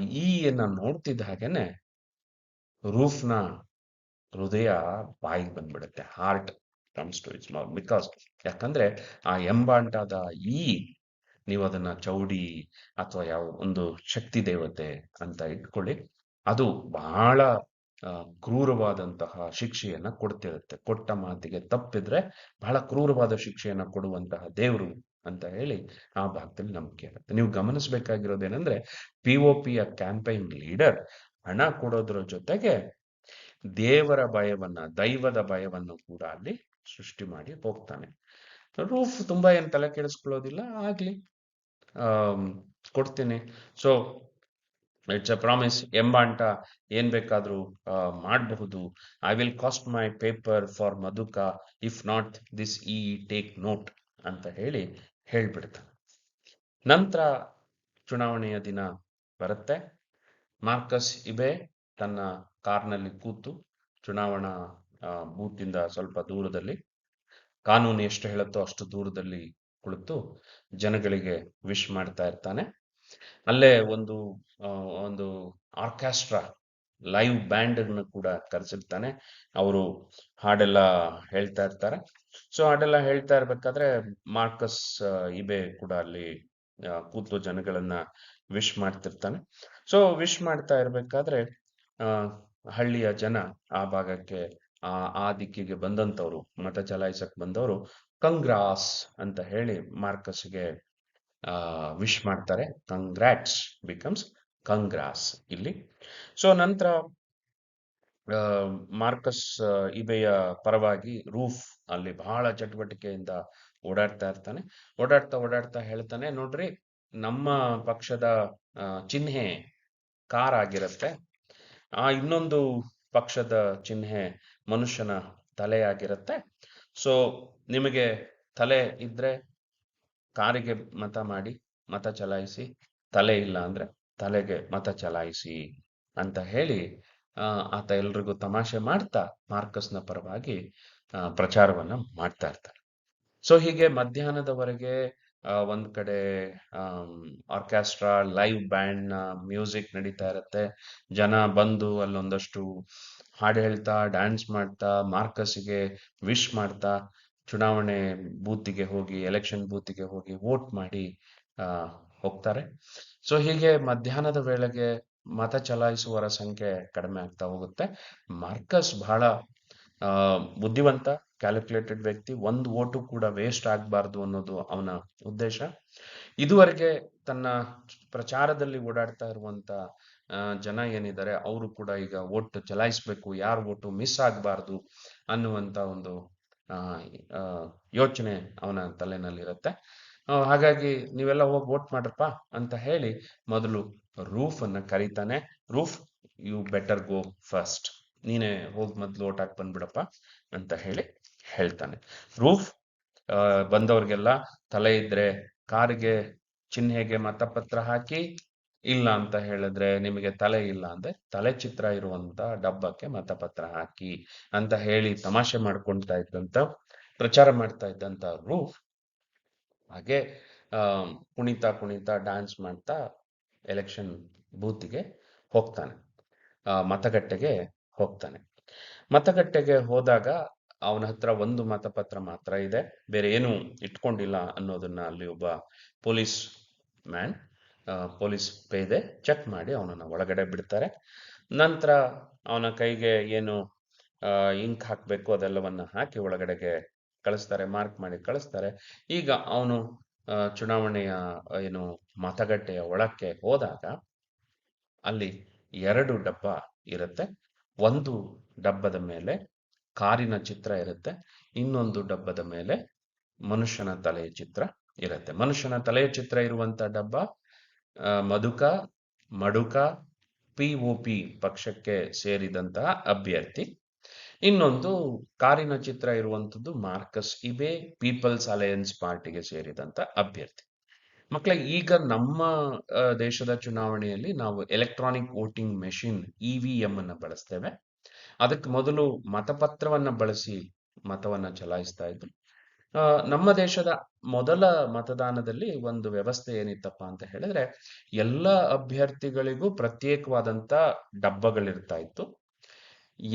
ಅನ್ನ ನೋಡ್ತಿದ್ದ ಹಾಗೇನೆ ರೂಫ್ನ ಹೃದಯ ಬಾಯಿಗೆ ಬಂದ್ಬಿಡುತ್ತೆ. Heart comes to its mouth. Because ಯಾಕಂದ್ರೆ ಆ ಎಂಬಾಂಟಾದ ಈ ನೀವು ಅದನ್ನ ಚೌಡಿ ಅಥವಾ ಯಾವ ಒಂದು ಶಕ್ತಿ ದೇವತೆ ಅಂತ ಇಟ್ಕೊಳ್ಳಿ, ಅದು ಬಹಳ ಕ್ರೂರವಾದಂತಹ ಶಿಕ್ಷೆಯನ್ನ ಕೊಡ್ತಿರುತ್ತೆ. ಕೊಟ್ಟ ಮಾತಿಗೆ ತಪ್ಪಿದ್ರೆ ಬಹಳ ಕ್ರೂರವಾದ ಶಿಕ್ಷೆಯನ್ನ ಕೊಡುವಂತಹ ದೇವರು ಅಂತ ಹೇಳಿ ಆ ಭಾಗದಲ್ಲಿ ನಂಬಿಕೆ ಇರುತ್ತೆ. ನೀವು ಗಮನಿಸಬೇಕಾಗಿರೋದೇನೆಂದ್ರೆ POPಯ ಕ್ಯಾಂಪೈನ್ ಲೀಡರ್ ಹಣ ಕೊಡೋದ್ರ ಜೊತೆಗೆ ದೇವರ ಭಯವನ್ನ, ದೈವದ ಭಯವನ್ನು ಕೂಡ ಅಲ್ಲಿ ಸೃಷ್ಟಿ ಮಾಡಿ ಹೋಗ್ತಾನೆ. ರೂಫ್ ತುಂಬಾ ಏನ್ ತಲೆ ಕೆಡಿಸ್ಕೊಳ್ಳೋದಿಲ್ಲ, ಆಗ್ಲಿ ಕೊಡ್ತೀನಿ, ಸೊ ಇಟ್ಸ್ ಅ ಪ್ರಾಮಿಸ್, ಎಂಬಾಂಟ ಏನ್ ಬೇಕಾದ್ರೂ ಮಾಡಬಹುದು, I will cast my paper for Maduka, if not this take note ಅಂತ ಹೇಳಿ ಹೇಳ್ಬಿಡ್ತಾನೆ. ನಂತರ ಚುನಾವಣೆಯ ದಿನ ಬರುತ್ತೆ. ಮಾರ್ಕಸ್ ಇಬೆ ತನ್ನ ಕಾರ್ನಲ್ಲಿ ಕೂತು ಚುನಾವಣಾ ಬೂತಿಂದ ಸ್ವಲ್ಪ ದೂರದಲ್ಲಿ, ಕಾನೂನು ಎಷ್ಟು ಹೇಳುತ್ತೋ ಅಷ್ಟು ದೂರದಲ್ಲಿ ಕುಳಿತು ಜನಗಳಿಗೆ ವಿಶ್ ಮಾಡ್ತಾ ಇರ್ತಾನೆ. ಅಲ್ಲೇ ಒಂದು ಆರ್ಕೆಸ್ಟ್ರಾ, ಲೈವ್ ಬ್ಯಾಂಡ್ ಅನ್ನು ಕೂಡ ಕರೆಸಿರ್ತಾನೆ. ಅವರು ಹಾಡೆಲ್ಲ ಹೇಳ್ತಾ ಇರ್ತಾರೆ. ಸೊ ಹಾಡೆಲ್ಲ ಹೇಳ್ತಾ ಇರ್ಬೇಕಾದ್ರೆ ಮಾರ್ಕಸ್ ಇಬೆ ಕೂಡ ಅಲ್ಲಿ ಕೂತು ಜನಗಳನ್ನ ವಿಶ್ ಮಾಡ್ತಿರ್ತಾನೆ. ಸೊ ವಿಶ್ ಮಾಡ್ತಾ ಇರ್ಬೇಕಾದ್ರೆ ಹಳ್ಳಿಯ ಜನ ಆ ಭಾಗಕ್ಕೆ, ಆ ದಿಕ್ಕಿಗೆ ಬಂದಂತವ್ರು, ಮತ ಚಲಾಯಿಸಕ್ ಬಂದವರು ಕಂಗ್ರಾಸ್ ಅಂತ ಹೇಳಿ ಮಾರ್ಕಸ್ಗೆ ವಿಶ್ ಮಾಡ್ತಾರೆ. ಕಂಗ್ರಾಟ್ಸ್ ಬಿಕಮ್ಸ್ ಕಂಗ್ರಾಸ್ ಇಲ್ಲಿ. ಸೊ ನಂತರ ಮಾರ್ಕಸ್ ಇಬೆಯ ಪರವಾಗಿ ರೂಫ್ ಅಲ್ಲಿ ಬಹಳ ಚಟುವಟಿಕೆಯಿಂದ ಓಡಾಡ್ತಾ ಇರ್ತಾನೆ. ಓಡಾಡ್ತಾ ಹೇಳ್ತಾನೆ, ನೋಡ್ರಿ, ನಮ್ಮ ಪಕ್ಷದ ಚಿಹ್ನೆ ಕಾರ್ ಆಗಿರುತ್ತೆ, ಇನ್ನೊಂದು ಪಕ್ಷದ ಚಿಹ್ನೆ ಮನುಷ್ಯನ ತಲೆ ಆಗಿರುತ್ತೆ. ಸೊ ನಿಮಗೆ ತಲೆ ಇದ್ರೆ ಕಾರಿಗೆ ಮತ ಮಾಡಿ, ಮತ ಚಲಾಯಿಸಿ, ತಲೆ ಇಲ್ಲ ಅಂದ್ರೆ ತಲೆಗೆ ಮತ ಚಲಾಯಿಸಿ ಅಂತ ಹೇಳಿ ಆತ ಎಲ್ರಿಗೂ ತಮಾಷೆ ಮಾಡ್ತಾ ಮಾರ್ಕಸ್ನ ಪರವಾಗಿ ಪ್ರಚಾರವನ್ನ ಮಾಡ್ತಾ ಇರ್ತಾರೆ. ಸೊ ಹೀಗೆ ಮಧ್ಯಾಹ್ನದವರೆಗೆ ಒಂದ್ ಕಡೆ ಆರ್ಕೆಸ್ಟ್ರಾ, ಲೈವ್ ಬ್ಯಾಂಡ್ ನ ಮ್ಯೂಸಿಕ್ ನಡೀತಾ ಇರುತ್ತೆ. ಜನ ಬಂದು ಅಲ್ಲೊಂದಷ್ಟು ಹಾಡು ಹೇಳ್ತಾ, ಡ್ಯಾನ್ಸ್ ಮಾಡ್ತಾ, ಮಾರ್ಕಸ್ಗೆ ವಿಶ್ ಮಾಡ್ತಾ ಚುನಾವಣೆ ಬೂತಿಗೆ ಹೋಗಿ, ಎಲೆಕ್ಷನ್ ಬೂತಿಗೆ ಹೋಗಿ ವೋಟ್ ಮಾಡಿ ಹೋಗ್ತಾರೆ. ಸೊ ಹೀಗೆ ಮಧ್ಯಾಹ್ನದ ವೇಳೆಗೆ ಮತ ಚಲಾಯಿಸುವವರ ಸಂಖ್ಯೆ ಕಡಿಮೆ ಆಗ್ತಾ ಹೋಗುತ್ತೆ. ಮಾರ್ಕಸ್ ಬಹಳ ಬುದ್ಧಿವಂತ, ಕ್ಯಾಲ್ಕುಲೇಟೆಡ್ ವ್ಯಕ್ತಿ. ಒಂದು ಓಟು ಕೂಡ ವೇಸ್ಟ್ ಆಗಬಾರ್ದು ಅನ್ನೋದು ಅವನ ಉದ್ದೇಶ. ಇದುವರೆಗೆ ತನ್ನ ಪ್ರಚಾರದಲ್ಲಿ ಓಡಾಡ್ತಾ ಇರುವಂತ ಜನ ಏನಿದ್ದಾರೆ ಅವರು ಕೂಡ ಈಗ ಓಟ್ ಚಲಾಯಿಸ್ಬೇಕು, ಯಾರ ಓಟು ಮಿಸ್ ಆಗಬಾರ್ದು ಅನ್ನುವಂತ ಒಂದು ಯೋಚನೆ ಅವನ ತಲೆನಲ್ಲಿರುತ್ತೆ. ಹಾಗಾಗಿ ನೀವೆಲ್ಲ ಹೋಗಿ ವೋಟ್ ಮಾಡ್ರಪ್ಪ ಅಂತ ಹೇಳಿ ಮೊದಲು ರೂಫ್ ಅನ್ನ ಕರೀತಾನೆ. Roof, you better go first, ನೀನೇ ಹೋಗಿ ಮೊದ್ಲು ಓಟ್ ಹಾಕಿ ಬಂದ್ಬಿಡಪ್ಪ ಅಂತ ಹೇಳಿ ಹೇಳ್ತಾನೆ. ರೂಫ್ ಬಂದವ್ರಿಗೆಲ್ಲ ತಲೆ ಇದ್ರೆ ಕಾರಿಗೆ ಚಿಹ್ನೆಗೆ ಮತಪತ್ರ ಹಾಕಿ, ಇಲ್ಲ ಅಂತ ಹೇಳಿದ್ರೆ, ನಿಮಗೆ ತಲೆ ಇಲ್ಲ ಅಂದ್ರೆ ತಲೆ ಚಿತ್ರ ಇರುವಂತ ಡಬ್ಬಕ್ಕೆ ಮತಪತ್ರ ಹಾಕಿ ಅಂತ ಹೇಳಿ ತಮಾಷೆ ಮಾಡ್ಕೊಳ್ತಾ ಇದ್ದಂತ, ಪ್ರಚಾರ ಮಾಡ್ತಾ ಇದ್ದಂತ ರೂಫ್ ಹಾಗೆ ಕುಣಿತಾ ಡ್ಯಾನ್ಸ್ ಮಾಡ್ತಾ ಎಲೆಕ್ಷನ್ ಬೂತಿಗೆ ಹೋಗ್ತಾನೆ, ಮತಗಟ್ಟೆಗೆ ಹೋಗ್ತಾನೆ. ಮತಗಟ್ಟೆಗೆ ಹೋದಾಗ ಅವನ ಹತ್ರ ಒಂದು ಮತಪತ್ರ ಮಾತ್ರ ಇದೆ, ಬೇರೆ ಏನು ಇಟ್ಕೊಂಡಿಲ್ಲ ಅನ್ನೋದನ್ನ ಅಲ್ಲಿ ಒಬ್ಬ ಪೊಲೀಸ್ ಮ್ಯಾನ್ ಪೊಲೀಸ್ ಪೇದೆ ಚೆಕ್ ಮಾಡಿ ಅವನನ್ನು ಒಳಗಡೆ ಬಿಡ್ತಾರೆ. ನಂತರ ಅವನ ಕೈಗೆ ಏನು ಇಂಕ್ ಹಾಕಬೇಕು ಅದೆಲ್ಲವನ್ನ ಹಾಕಿ ಒಳಗಡೆಗೆ ಕಳಿಸ್ತಾರೆ, ಮಾರ್ಕ್ ಮಾಡಿ ಕಳಿಸ್ತಾರೆ. ಈಗ ಅವನು ಚುನಾವಣೆಯ ಏನು ಮತಗಟ್ಟೆಯ ಒಳಕ್ಕೆ ಹೋದಾಗ ಅಲ್ಲಿ 2 ಡಬ್ಬ ಇರುತ್ತೆ. ಒಂದು ಡಬ್ಬದ ಮೇಲೆ ಕಾರಿನ ಚಿತ್ರ ಇರುತ್ತೆ, ಇನ್ನೊಂದು ಡಬ್ಬದ ಮೇಲೆ ಮನುಷ್ಯನ ತಲೆಯ ಚಿತ್ರ ಇರುತ್ತೆ. ಮನುಷ್ಯನ ತಲೆಯ ಚಿತ್ರ ಇರುವಂತ ಡಬ್ಬ ಮಧುಕ ಮಡುಕ POP ಪಕ್ಷಕ್ಕೆ ಸೇರಿದಂತಹ ಅಭ್ಯರ್ಥಿ. ಇನ್ನೊಂದು ಕಾರಿನ ಚಿತ್ರ ಇರುವಂತದ್ದು ಮಾರ್ಕಸ್ ಇಬೆ ಪೀಪಲ್ಸ್ ಅಲಯನ್ಸ್ ಪಾರ್ಟಿಗೆ ಸೇರಿದಂತ ಅಭ್ಯರ್ಥಿ. ಮಕ್ಕಳೇ, ಈಗ ನಮ್ಮ ದೇಶದ ಚುನಾವಣೆಯಲ್ಲಿ ನಾವು ಎಲೆಕ್ಟ್ರಾನಿಕ್ ವೋಟಿಂಗ್ ಮೆಷಿನ್ EVM ಅನ್ನ ಬಳಸ್ತೇವೆ. ಅದಕ್ಕೆ ಮೊದಲು ಮತಪತ್ರವನ್ನ ಬಳಸಿ ಮತವನ್ನ ಚಲಾಯಿಸ್ತಾ ಇದ್ರು. ನಮ್ಮ ದೇಶದ ಮೊದಲ ಮತದಾನದಲ್ಲಿ ಒಂದು ವ್ಯವಸ್ಥೆ ಏನಿತ್ತಪ್ಪ ಅಂತ ಹೇಳಿದ್ರೆ, ಎಲ್ಲ ಅಭ್ಯರ್ಥಿಗಳಿಗೂ ಪ್ರತ್ಯೇಕವಾದಂತ ಡಬ್ಬಗಳಿರ್ತಾ ಇತ್ತು.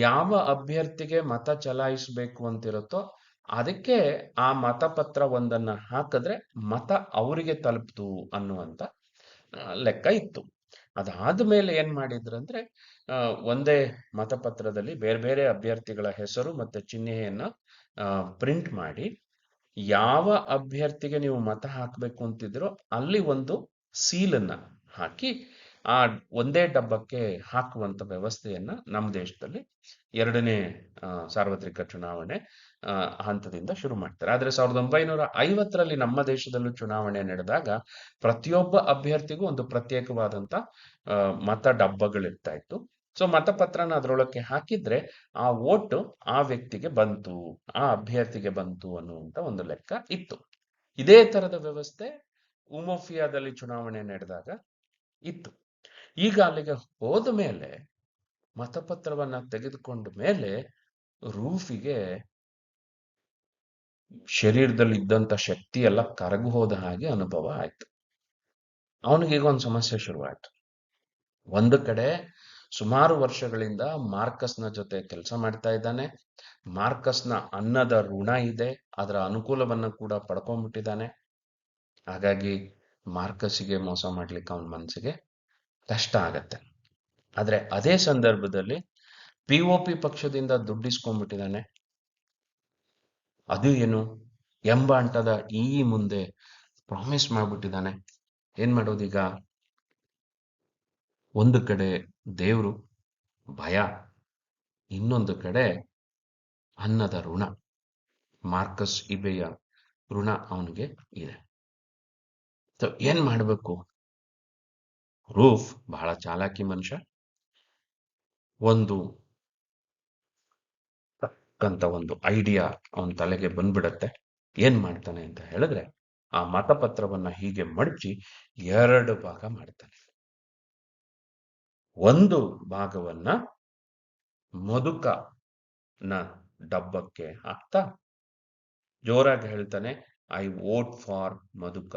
ಯಾವ ಅಭ್ಯರ್ಥಿಗೆ ಮತ ಚಲಾಯಿಸಬೇಕು ಅಂತಿರುತ್ತೋ ಅದಕ್ಕೆ ಆ ಮತಪತ್ರ ಒಂದನ್ನ ಹಾಕಿದ್ರೆ ಮತ ಅವರಿಗೆ ತಲುಪ್ತು ಅನ್ನುವಂತ ಲೆಕ್ಕ ಇತ್ತು. ಅದಾದ ಮೇಲೆ ಏನ್ ಮಾಡಿದ್ರಂದ್ರೆ, ಒಂದೇ ಮತಪತ್ರದಲ್ಲಿ ಬೇರೆ ಬೇರೆ ಅಭ್ಯರ್ಥಿಗಳ ಹೆಸರು ಮತ್ತೆ ಚಿಹ್ನೆಯನ್ನ ಪ್ರಿಂಟ್ ಮಾಡಿ ಯಾವ ಅಭ್ಯರ್ಥಿಗೆ ನೀವು ಮತ ಹಾಕಬೇಕು ಅಂತಿದ್ರೋ ಅಲ್ಲಿ ಒಂದು ಸೀಲನ್ನ ಹಾಕಿ ಆ ಒಂದೇ ಡಬ್ಬಕ್ಕೆ ಹಾಕುವಂತ ವ್ಯವಸ್ಥೆಯನ್ನ ನಮ್ಮ ದೇಶದಲ್ಲಿ 2ನೇ ಸಾರ್ವತ್ರಿಕ ಚುನಾವಣೆ ಹಂತದಿಂದ ಶುರು ಮಾಡ್ತಾರೆ. ಆದ್ರೆ 1950ರಲ್ಲಿ ನಮ್ಮ ದೇಶದಲ್ಲೂ ಚುನಾವಣೆ ನಡೆದಾಗ ಪ್ರತಿಯೊಬ್ಬ ಅಭ್ಯರ್ಥಿಗೂ ಒಂದು ಪ್ರತ್ಯೇಕವಾದಂತ ಮತ ಡಬ್ಬಗಳಿರ್ತಾ ಇತ್ತು. ಸೊ ಮತಪತ್ರನ ಅದರೊಳಕ್ಕೆ ಹಾಕಿದ್ರೆ ಆ ವೋಟು ಆ ವ್ಯಕ್ತಿಗೆ ಬಂತು, ಆ ಅಭ್ಯರ್ಥಿಗೆ ಬಂತು ಅನ್ನುವಂತ ಒಂದು ಲೆಕ್ಕ ಇತ್ತು. ಇದೇ ತರದ ವ್ಯವಸ್ಥೆ ಉಮೋಫಿಯಾದಲ್ಲಿ ಚುನಾವಣೆ ನಡೆದಾಗ ಇತ್ತು. ಈಗ ಅಲ್ಲಿಗೆ ಹೋದ ಮೇಲೆ ಮತಪತ್ರವನ್ನ ತೆಗೆದುಕೊಂಡ ಮೇಲೆ ರೂಫಿಗೆ ಶರೀರದಲ್ಲಿ ಇದ್ದಂತ ಶಕ್ತಿ ಎಲ್ಲ ಕರಗು ಹೋದ ಹಾಗೆ ಅನುಭವ ಆಯ್ತು. ಅವನಿಗೆ ಈಗ ಒಂದು ಸಮಸ್ಯೆ ಶುರುವಾಯ್ತು. ಒಂದು ಕಡೆ ಸುಮಾರು ವರ್ಷಗಳಿಂದ ಮಾರ್ಕಸ್ನ ಜೊತೆ ಕೆಲಸ ಮಾಡ್ತಾ ಇದ್ದಾನೆ. ಮಾರ್ಕಸ್ನ ಅನ್ನದ ಋಣ ಇದೆ, ಅದರ ಅನುಕೂಲವನ್ನ ಕೂಡ ಪಡ್ಕೊಂಡ್ಬಿಟ್ಟಿದ್ದಾನೆ. ಹಾಗಾಗಿ ಮಾರ್ಕಸ್ಸಿಗೆ ಮೋಸ ಮಾಡ್ಲಿಕ್ಕೆ ಅವನ ಮನಸ್ಸಿಗೆ ಕಷ್ಟ ಆಗತ್ತೆ. ಆದ್ರೆ ಅದೇ ಸಂದರ್ಭದಲ್ಲಿ POP ಪಕ್ಷದಿಂದ ದುಡ್ಡಿಸ್ಕೊಂಡ್ಬಿಟ್ಟಿದ್ದಾನೆ. ಅದು ಏನು ಎಂಬಾಂಟದ ಮುಂದೆ ಪ್ರಾಮಿಸ್ ಮಾಡ್ಬಿಟ್ಟಿದ್ದಾನೆ. ಏನ್ ಮಾಡೋದೀಗ? ಒಂದು ಕಡೆ ದೇವ್ರು ಭಯ, ಇನ್ನೊಂದು ಕಡೆ ಅನ್ನದ ಋಣ. ಮಾರ್ಕಸ್ ಇಬೆಯ ಋಣ ಅವನಿಗೆ ಇದೆ. ಏನ್ ಮಾಡ್ಬೇಕು? ರೂಫ್ ಬಹಳ ಚಾಲಾಕಿ ಮನುಷ್ಯ. ಒಂದು ಒಂದು ಐಡಿಯಾ ಅವನ ತಲೆಗೆ ಬಂದ್ಬಿಡತ್ತೆ. ಏನ್ ಮಾಡ್ತಾನೆ ಅಂತ ಹೇಳಿದ್ರೆ, ಆ ಮತಪತ್ರವನ್ನ ಹೀಗೆ ಮಡಚಿ 2 ಭಾಗ ಮಾಡ್ತಾನೆ. ಒಂದು ಭಾಗವನ್ನ ಮಧುಕನ ಡಬ್ಬಕ್ಕೆ ಹಾಕ್ತಾ ಜೋರಾಗಿ ಹೇಳ್ತಾನೆ, ಐ ವೋಟ್ ಫಾರ್ ಮಧುಕ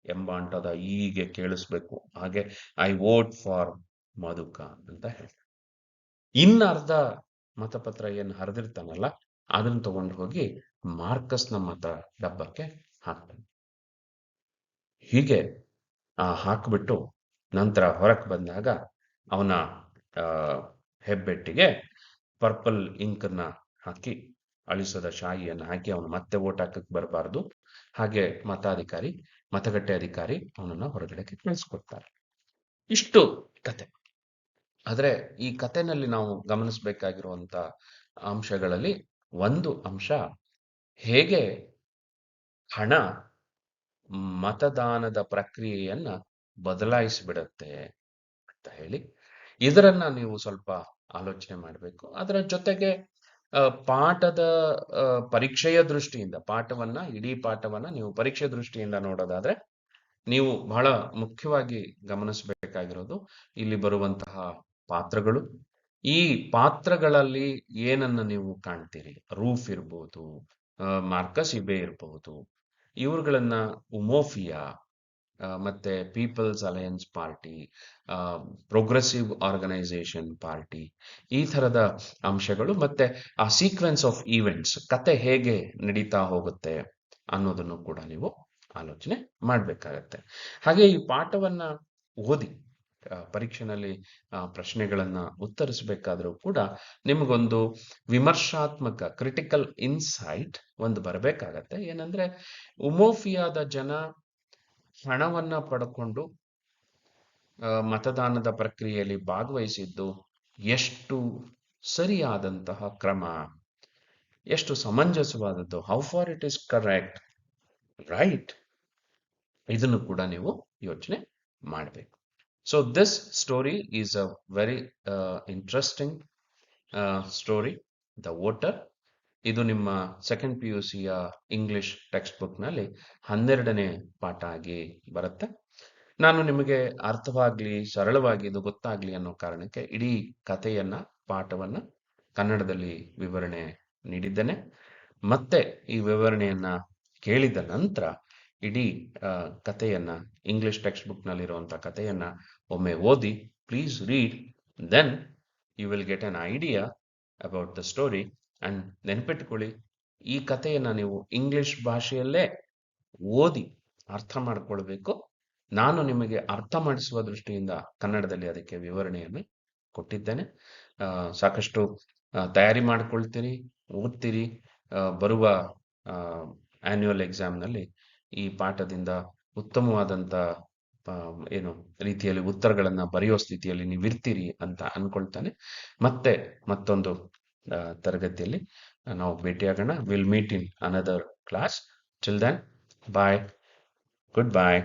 ಎಂಬಾಂಟದ ಹೀಗೆ ಕೇಳಿಸ್ಬೇಕು. ಹಾಗೆ ಐ ವೋಟ್ ಫಾರ್ ಮಧುಕ ಅಂತ ಹೇಳ್ತಾನೆ. ಇನ್ನರ್ಧ ಮತಪತ್ರ ಏನು ಹರಿದಿರ್ತಾನಲ್ಲ ಅದನ್ನ ತಗೊಂಡು ಹೋಗಿ ಮಾರ್ಕಸ್ನ ಮತ ಡಬ್ಬಕ್ಕೆ ಹಾಕ್ತಾನೆ. ಹೀಗೆ ಹಾಕ್ಬಿಟ್ಟು ನಂತರ ಹೊರಕ್ಕೆ ಬಂದಾಗ ಅವನ ಹೆಬ್ಬೆಟ್ಟಿಗೆ ಪರ್ಪಲ್ ಇಂಕನ್ನ ಹಾಕಿ ಅಳಿಸದ ಶಾಯಿಯನ್ನು ಹಾಕಿ ಅವನು ಮತ್ತೆ ವೋಟ್ ಹಾಕಕ್ಕೆ ಬರಬಾರ್ದು. ಹಾಗೆ ಮತಗಟ್ಟೆ ಅಧಿಕಾರಿ ಅವನನ್ನ ಹೊರಗಡೆಗೆ ಕಳಿಸ್ಕೊಡ್ತಾರೆ. ಇಷ್ಟು ಕತೆ. ಆದ್ರೆ ಈ ಕಥೆನಲ್ಲಿ ನಾವು ಗಮನಿಸಬೇಕಾಗಿರುವಂತ ಅಂಶಗಳಲ್ಲಿ ಒಂದು ಅಂಶ, ಹೇಗೆ ಹಣ ಮತದಾನದ ಪ್ರಕ್ರಿಯೆಯನ್ನ ಬದಲಾಯಿಸಿಬಿಡತ್ತೆ ಅಂತ ಹೇಳಿ. ಇದರನ್ನ ನೀವು ಸ್ವಲ್ಪ ಆಲೋಚನೆ ಮಾಡಬೇಕು. ಅದರ ಜೊತೆಗೆ ಪಾಠದ ಪರೀಕ್ಷೆಯ ದೃಷ್ಟಿಯಿಂದ ಇಡೀ ಪಾಠವನ್ನ ನೀವು ಪರೀಕ್ಷೆ ದೃಷ್ಟಿಯಿಂದ ನೋಡೋದಾದ್ರೆ ನೀವು ಬಹಳ ಮುಖ್ಯವಾಗಿ ಗಮನಿಸಬೇಕಾಗಿರೋದು ಇಲ್ಲಿ ಬರುವಂತಹ ಪಾತ್ರಗಳು. ಈ ಪಾತ್ರಗಳಲ್ಲಿ ಏನನ್ನ ನೀವು ಕಾಣ್ತೀರಿ? ರೂಫ್ ಇರ್ಬೋದು, ಮಾರ್ಕಸ್ ಇಬೆ ಇರಬಹುದು, ಇವ್ರುಗಳನ್ನ ಉಮೋಫಿಯಾ ಮತ್ತೆ people's alliance party, progressive organisation party, ಈ ಥರದ ಅಂಶಗಳು ಮತ್ತೆ ಆ ಸೀಕ್ವೆನ್ಸ್ ಆಫ್ ಈವೆಂಟ್ಸ್, ಕತೆ ಹೇಗೆ ನಡೀತಾ ಹೋಗುತ್ತೆ ಅನ್ನೋದನ್ನು ಕೂಡ ನೀವು ಆಲೋಚನೆ ಮಾಡಬೇಕಾಗತ್ತೆ. ಹಾಗೆ ಈ ಪಾಠವನ್ನ ಓದಿ ಪರೀಕ್ಷೆನಲ್ಲಿ ಪ್ರಶ್ನೆಗಳನ್ನ ಉತ್ತರಿಸಬೇಕಾದ್ರೂ ಕೂಡ ನಿಮಗೊಂದು ವಿಮರ್ಶಾತ್ಮಕ ಕ್ರಿಟಿಕಲ್ ಇನ್ಸೈಟ್ ಒಂದು ಬರಬೇಕಾಗತ್ತೆ. ಏನಂದ್ರೆ ಉಮೋಫಿಯಾದ ಜನ ಹಣವನ್ನ ಪಡ್ಕೊಂಡು ಮತದಾನದ ಪ್ರಕ್ರಿಯೆಯಲ್ಲಿ ಭಾಗವಹಿಸಿದ್ದು ಎಷ್ಟು ಸರಿಯಾದಂತಹ ಕ್ರಮ, ಎಷ್ಟು ಸಮಂಜಸವಾದದ್ದು, how far it is correct, right, ಇದನ್ನು ಕೂಡ ನೀವು ಯೋಚನೆ ಮಾಡಬೇಕು. So this story is a very interesting story, the voter. ಇದು ನಿಮ್ಮ ಸೆಕೆಂಡ್ PUCಯ ಇಂಗ್ಲಿಷ್ ಟೆಕ್ಸ್ಟ್ ಬುಕ್ನಲ್ಲಿ 12ನೇ ಪಾಠ ಆಗಿ ಬರುತ್ತೆ. ನಾನು ನಿಮಗೆ ಅರ್ಥವಾಗ್ಲಿ, ಸರಳವಾಗಿ ಇದು ಗೊತ್ತಾಗ್ಲಿ ಅನ್ನೋ ಕಾರಣಕ್ಕೆ ಇಡೀ ಕಥೆಯನ್ನ, ಪಾಠವನ್ನ ಕನ್ನಡದಲ್ಲಿ ವಿವರಣೆ ನೀಡಿದ್ದೇನೆ. ಮತ್ತೆ ಈ ವಿವರಣೆಯನ್ನ ಕೇಳಿದ ನಂತರ ಇಡೀ ಕಥೆಯನ್ನ, ಇಂಗ್ಲಿಷ್ ಟೆಕ್ಸ್ಟ್ ಬುಕ್ನಲ್ಲಿರುವಂಥ ಕಥೆಯನ್ನ ಒಮ್ಮೆ ಓದಿ. Please read, then you will get an idea about the story. And ನೆನಪಿಟ್ಕೊಳ್ಳಿ, ಈ ಕಥೆಯನ್ನ ನೀವು ಇಂಗ್ಲಿಷ್ ಭಾಷೆಯಲ್ಲೇ ಓದಿ ಅರ್ಥ ಮಾಡ್ಕೊಳ್ಬೇಕು. ನಾನು ನಿಮಗೆ ಅರ್ಥ ಮಾಡಿಸುವ ದೃಷ್ಟಿಯಿಂದ ಕನ್ನಡದಲ್ಲಿ ಅದಕ್ಕೆ ವಿವರಣೆಯನ್ನು ಕೊಟ್ಟಿದ್ದೇನೆ. ಸಾಕಷ್ಟು ತಯಾರಿ ಮಾಡ್ಕೊಳ್ತೀರಿ, ಓದ್ತೀರಿ. ಬರುವ ಆನ್ಯುವಲ್ ಎಕ್ಸಾಮ್ನಲ್ಲಿ ಈ ಪಾಠದಿಂದ ಉತ್ತಮವಾದಂಥ ಏನು ರೀತಿಯಲ್ಲಿ ಉತ್ತರಗಳನ್ನು ಬರೆಯೋ ಸ್ಥಿತಿಯಲ್ಲಿ ನೀವು ಇರ್ತೀರಿ ಅಂತ ಅನ್ಕೊಳ್ತಾನೆ. ಮತ್ತೆ ಮತ್ತೊಂದು ತರಗತಿಯಲ್ಲಿ ನಾವು ಭೇಟಿಯಾಗೋಣ. Will meet in another class. Till then, bye, good bye.